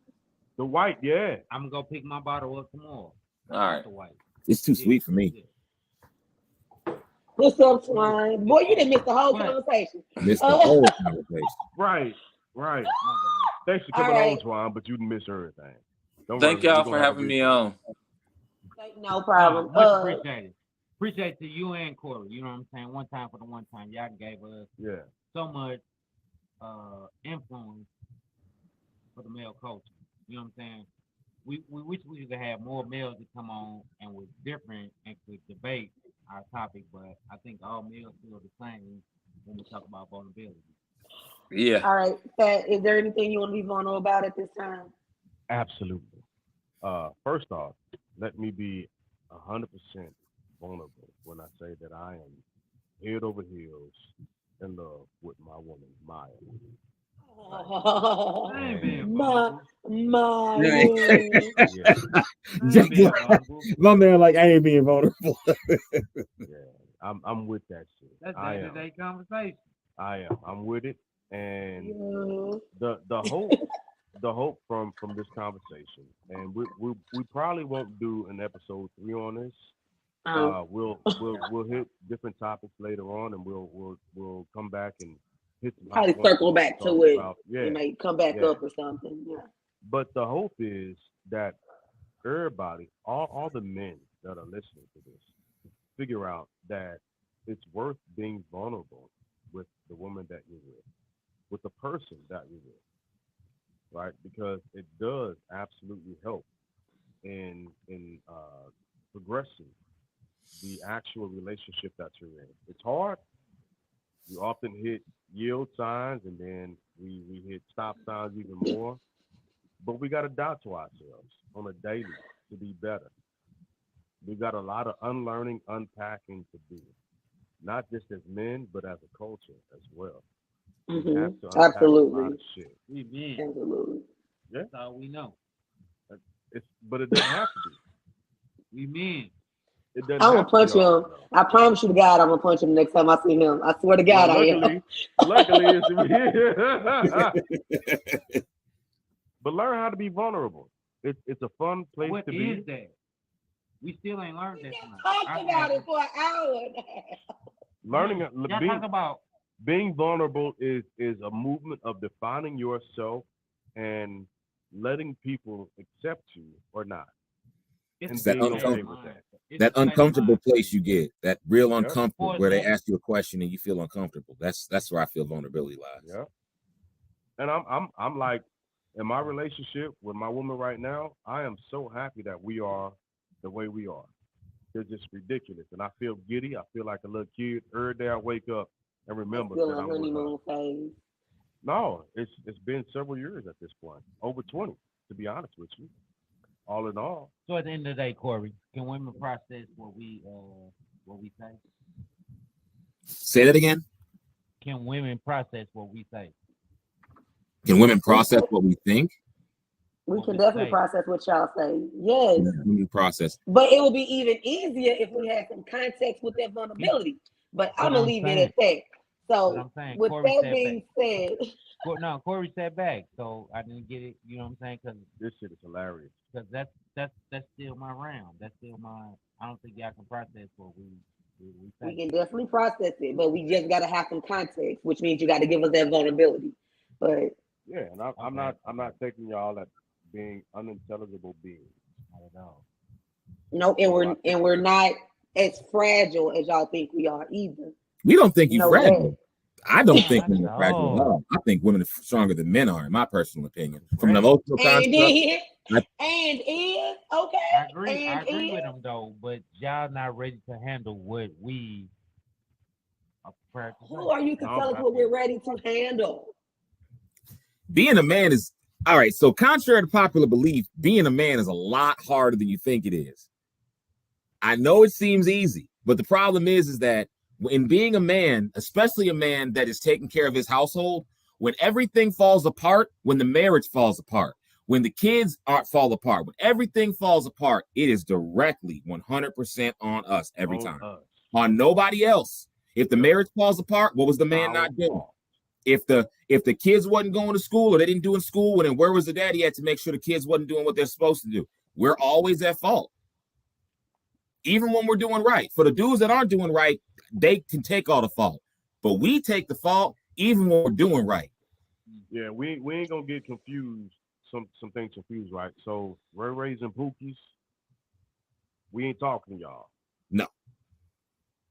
The white, yeah. I'm gonna go pick my bottle up tomorrow. All right. The white. It's too sweet for me. What's up, Twine? Boy, you didn't miss the whole What? conversation. Missed the whole conversation. Right. Thanks for coming on, Twan, but you didn't miss everything. Don't Thank worry, y'all we're for gonna have a having good me time. on. No problem. Much appreciated. Appreciate to you and Corey. You know what I'm saying? One time for the one time. Y'all gave us Yeah. so much influence for the male culture. You know what I'm saying? We wish we could have more males to come on and was different and could debate our topic, but I think all males feel the same when we talk about vulnerability. Yeah. All right, Fat, is there anything you want to be vulnerable about at this time? Absolutely. First off, let me be 100% vulnerable when I say that I am head over heels in love with my woman, Maya. Oh, I ain't being my, vulnerable. my. Yeah, I ain't being vulnerable. My man, like, I ain't being vulnerable. yeah. I'm with that shit. That's I am. day-to-day conversation. I am. I'm with it. And Yeah. the hope from this conversation, and we probably won't do an episode 3 on this. We'll hit different topics later on, and we'll come back and hit some hot Probably points circle and back talk to it. about- yeah. It might come back Yeah. up or something. Yeah. But the hope is that everybody, all the men that are listening to this, figure out that it's worth being vulnerable with the woman that you're with the person that you're with, right? Because it does absolutely help in progressing the actual relationship that you're in. It's hard. You often hit yield signs, and then we hit stop signs even more. But we got to die to ourselves on a daily to be better. We got a lot of unlearning, unpacking to do, not just as men, but as a culture as well. We have to unpack a lot Absolutely. of shit. We men. Absolutely. That's all we know. But it doesn't have to be. We men. It doesn't I'm gonna have to be punch him. all that, though. I promise you to God, I'm gonna punch him next time I see him. I swear to Well, God, I am. luckily, it's but learn how to be vulnerable. It's a fun place What to is be. that? We still ain't learned that Just tonight. talked about it for an hour. Learning, Y'all being talk about being vulnerable is a movement of defining yourself and letting people accept you or not, it's and It's a that being state of okay uncomfortable, with mind. that. It's that a state of uncomfortable mind. place you get, that real Yep. uncomfortable For where they example, ask you a question and you feel uncomfortable. That's where I feel vulnerability lies. Yeah. And I'm like, in my relationship with my woman right now, I am so happy that we are the way we are. It's just ridiculous, and I feel giddy. I feel like a little kid every day. I wake up and I'm remember still that in I'm with her. honeymoon phase. No, it's been several years at this point, over 20, to be honest with you. All in all, so at the end of the day, Corey, can women process what we say? Say that again. Can women process what we say? Can women We process can, what we think? we What can we definitely say? process what y'all say. Yes. Can women process. But it will be even easier if we had some context with that vulnerability. But I'm But gonna I'm leave it saying, at that. but So I'm saying, with Corey that said back. being said, No, Corey said back, so I didn't get it. You know what I'm saying? this shit is hilarious. Because that's still my round. That's still my. I don't think y'all can process what we we say. can definitely process it, but we just gotta have some context, which means you gotta give us that vulnerability. But Yeah, and I'm Okay. not taking y'all as being unintelligible beings. Not at all. no, and So I think we're not as fragile as y'all think we are either. We don't think you Know that. fragile. I don't Nah, think not women at are fragile at all. all. I think women are stronger than men are, in my personal opinion. From an Fragile. emotional And construct, is, I, and is, okay, I agree. I and agree is. with him though, but y'all not ready to handle what we are prepared to Who say. are you to no, tell us but what we're ready to handle? being a man is all right. So, contrary to popular belief, being a man is a lot harder than you think it is. I know it seems easy, but the problem is that in being a man, especially a man that is taking care of his household, when everything falls apart, when the marriage falls apart, when the kids aren't fall apart, when everything falls apart, it is directly 100% on us every on time, us, on nobody else. If the yep, marriage falls apart, what was the man our not doing? fault. If the kids wasn't going to school or they didn't do in school, well, then where was the dad? He had to make sure the kids wasn't doing what they're supposed to do. We're always at fault, even when we're doing right. For the dudes that aren't doing right, they can take all the fault, but we take the fault even when we're doing right. Yeah, we ain't gonna get confused. Some things confused, right? So Ray Rays and Pookies, we ain't talking to y'all. No,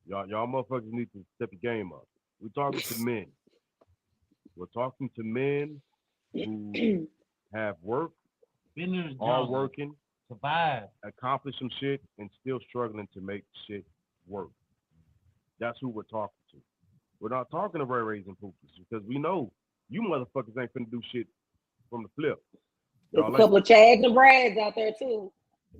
Y'all motherfuckers need to step your game up. We're talking to men. We're talking to men who have work, Been in the are jungle, working, survive. accomplish some shit, and still struggling to make shit work. That's who we're talking to. We're not talking to Ray Rays and Pookies because we know you motherfuckers ain't finna do shit from the flip. There's a Y'all ain't. couple of Chads and Brads out there too.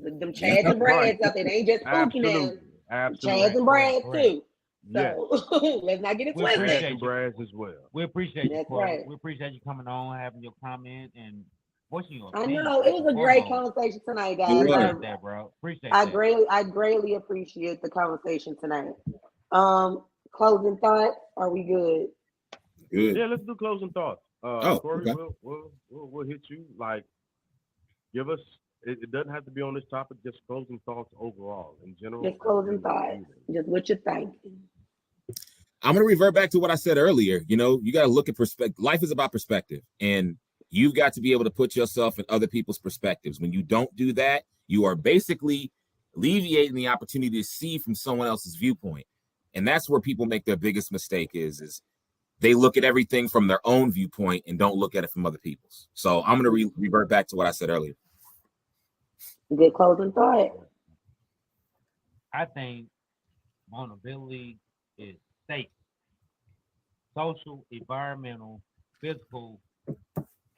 Them yeah, Chads and Right. Brads out there. They ain't just spooky now. Absolutely. Absolutely. Chads and Brads Correct. too. Yes. So let's not get it We Ads twisted. appreciate and you. brass as well. We appreciate you, That's Corey. right. We appreciate you coming on, having your comment, and voicing your I opinion. know it was a great conversation tonight, guys. Appreciate that, bro. Appreciate I that. I greatly appreciate the conversation tonight. Closing thoughts. Are we good? good. Yeah, let's do closing thoughts. Oh, Corey, okay. we'll hit you. Like, give us. It doesn't have to be on this topic. Just closing thoughts overall, in general. Just closing thoughts. Just what you're thinking. I'm going to revert back to what I said earlier. You know, you got to look at perspective. Life is about perspective, and you've got to be able to put yourself in other people's perspectives. When you don't do that, you are basically alleviating the opportunity to see from someone else's viewpoint. And that's where people make their biggest mistake is they look at everything from their own viewpoint and don't look at it from other people's. So I'm going to revert back to what I said earlier. Good closing thought. I think vulnerability is safe, social, environmental, physical,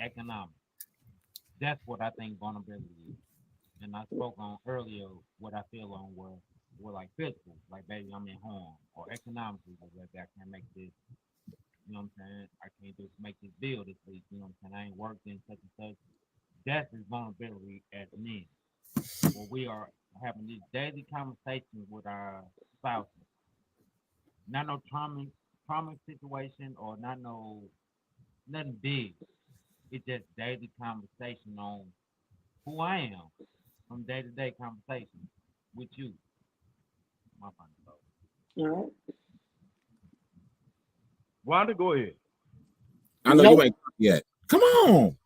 economic. That's what I think vulnerability is. And I spoke on earlier what I feel on were like physical, like baby, I'm in harm, or economically, like baby, I can't make this. You know what I'm saying? I can't just make this bill this week. You know what I'm saying? I ain't working such and such. That's his vulnerability as men. Where we are having these daily conversations with our spouses. Not no trauma situation or nothing big. It's just daily conversation on who I am from day to day conversation with you. My final thought. All right. Wanda, go ahead. I know Nope. you ain't yet. Come on.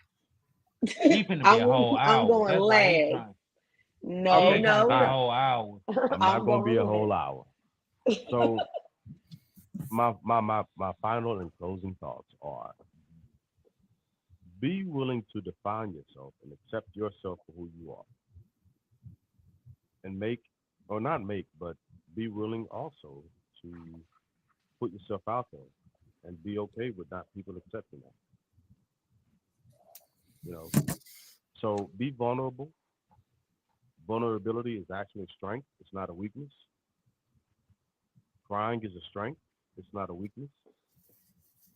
He finna be a whole hour. I'm going That's why he last. trying. No, Okay, He trying to be a no. whole hour. I'm not gonna be a going whole last. hour. So my final and closing thoughts are: be willing to define yourself and accept yourself for who you are, and but be willing also to put yourself out there and be okay with not people accepting that. You know, so be vulnerable. Vulnerability is actually a strength. It's not a weakness. Crying is a strength. It's not a weakness.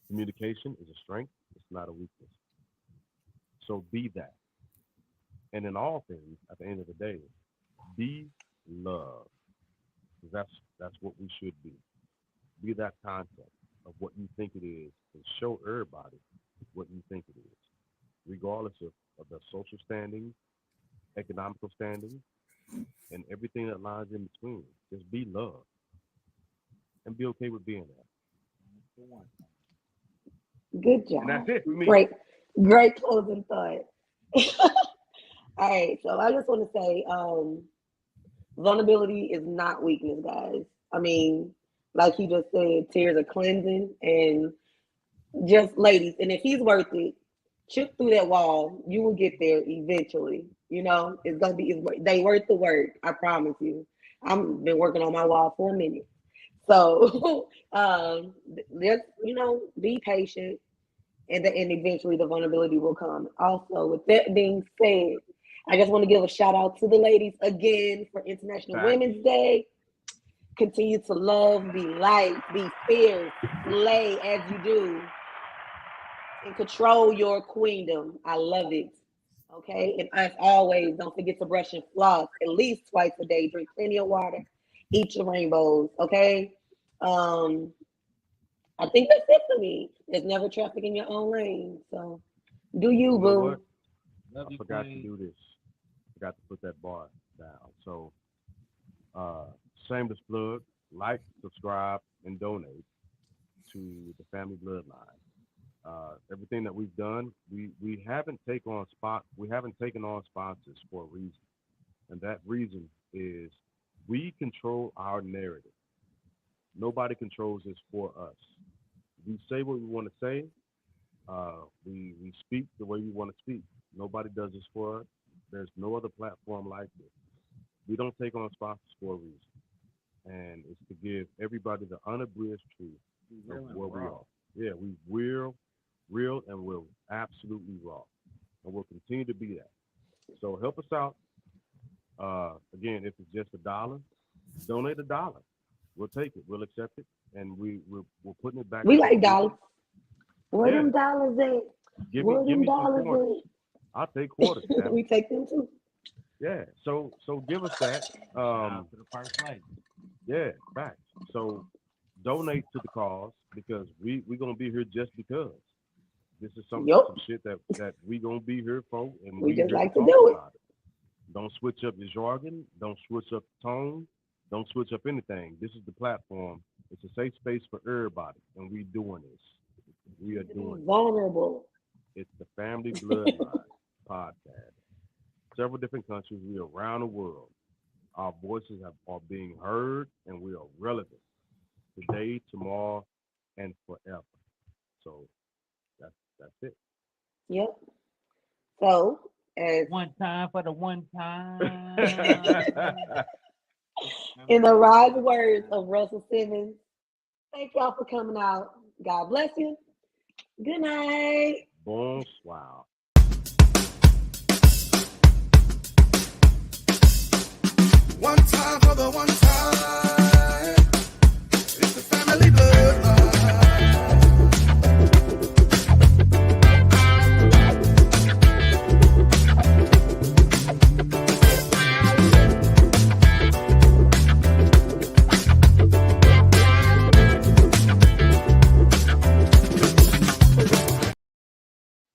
Communication is a strength. It's not a weakness. So be that. And in all things, at the end of the day, be love. 'Cause that's what we should be. Be that concept of what you think it is and show everybody what you think it is, regardless of their social standing, economical standing, and everything that lies in between. Just be love and be okay with being that. Good job. And that's it for me. Great closing thought. All right, so I just want to say, vulnerability is not weakness, guys. I mean, like he just said, tears are cleansing, and just ladies, and if he's worth it, chip through that wall. You will get there eventually. You know, they worth the work. I promise you. I've been working on my wall for a minute. So, let's be patient, and eventually the vulnerability will come. Also, with that being said, I just want to give a shout out to the ladies again for International Women's Day. Continue to love, be light, be fierce, slay as you do, and control your queendom. I love it. Okay, and as always, don't forget to brush and floss at least twice a day. Drink plenty of water. Eat your rainbows. Okay. I think that's it for me. There's never traffic in your own lane. So do you, You know boo? what? Love I you, forgot queen. to do this. Forgot to put that bar down. So, shameless plug: like, subscribe, and donate to the Family Bloodline. Everything that we've done, we haven't taken on sponsors for a reason, and that reason is we control our narrative. Nobody controls this for us. We say what we want to say. We speak the way we want to speak. Nobody does this for us. There's no other platform like this. We don't take on sponsors for a reason, and it's to give everybody the unabridged truth of where we are. Yeah, we're real, and we're absolutely raw, and we'll continue to be that. So help us out. Again, if it's just $1, donate $1. We'll take it. We'll accept it, and we're putting it back. We into like the dollars. Where Yeah. them dollars at? Give Where me them some dollars quarters. I'll take quarters. at? Damn We it. take them too. Yeah. So give us that. Down to the first lady. Yeah, facts. So donate to the cause, because we're gonna be here just because. This is some shit that we gonna be here for, and We just here like to talk do it. about it. Don't switch up your jargon. Don't switch up the tone. Don't switch up anything. This is the platform. It's a safe space for everybody, and we doing this. We are doing vulnerable. It's the Family Bloodline podcast. Several different countries. We are around the world. Our voices are being heard, and we are relevant today, tomorrow, and forever. So that's it. Yep. So, as One time for the one time. in the wise words of Russell Simmons, thank y'all for coming out. God bless you. Good night. Bonsoir. One time for the one time.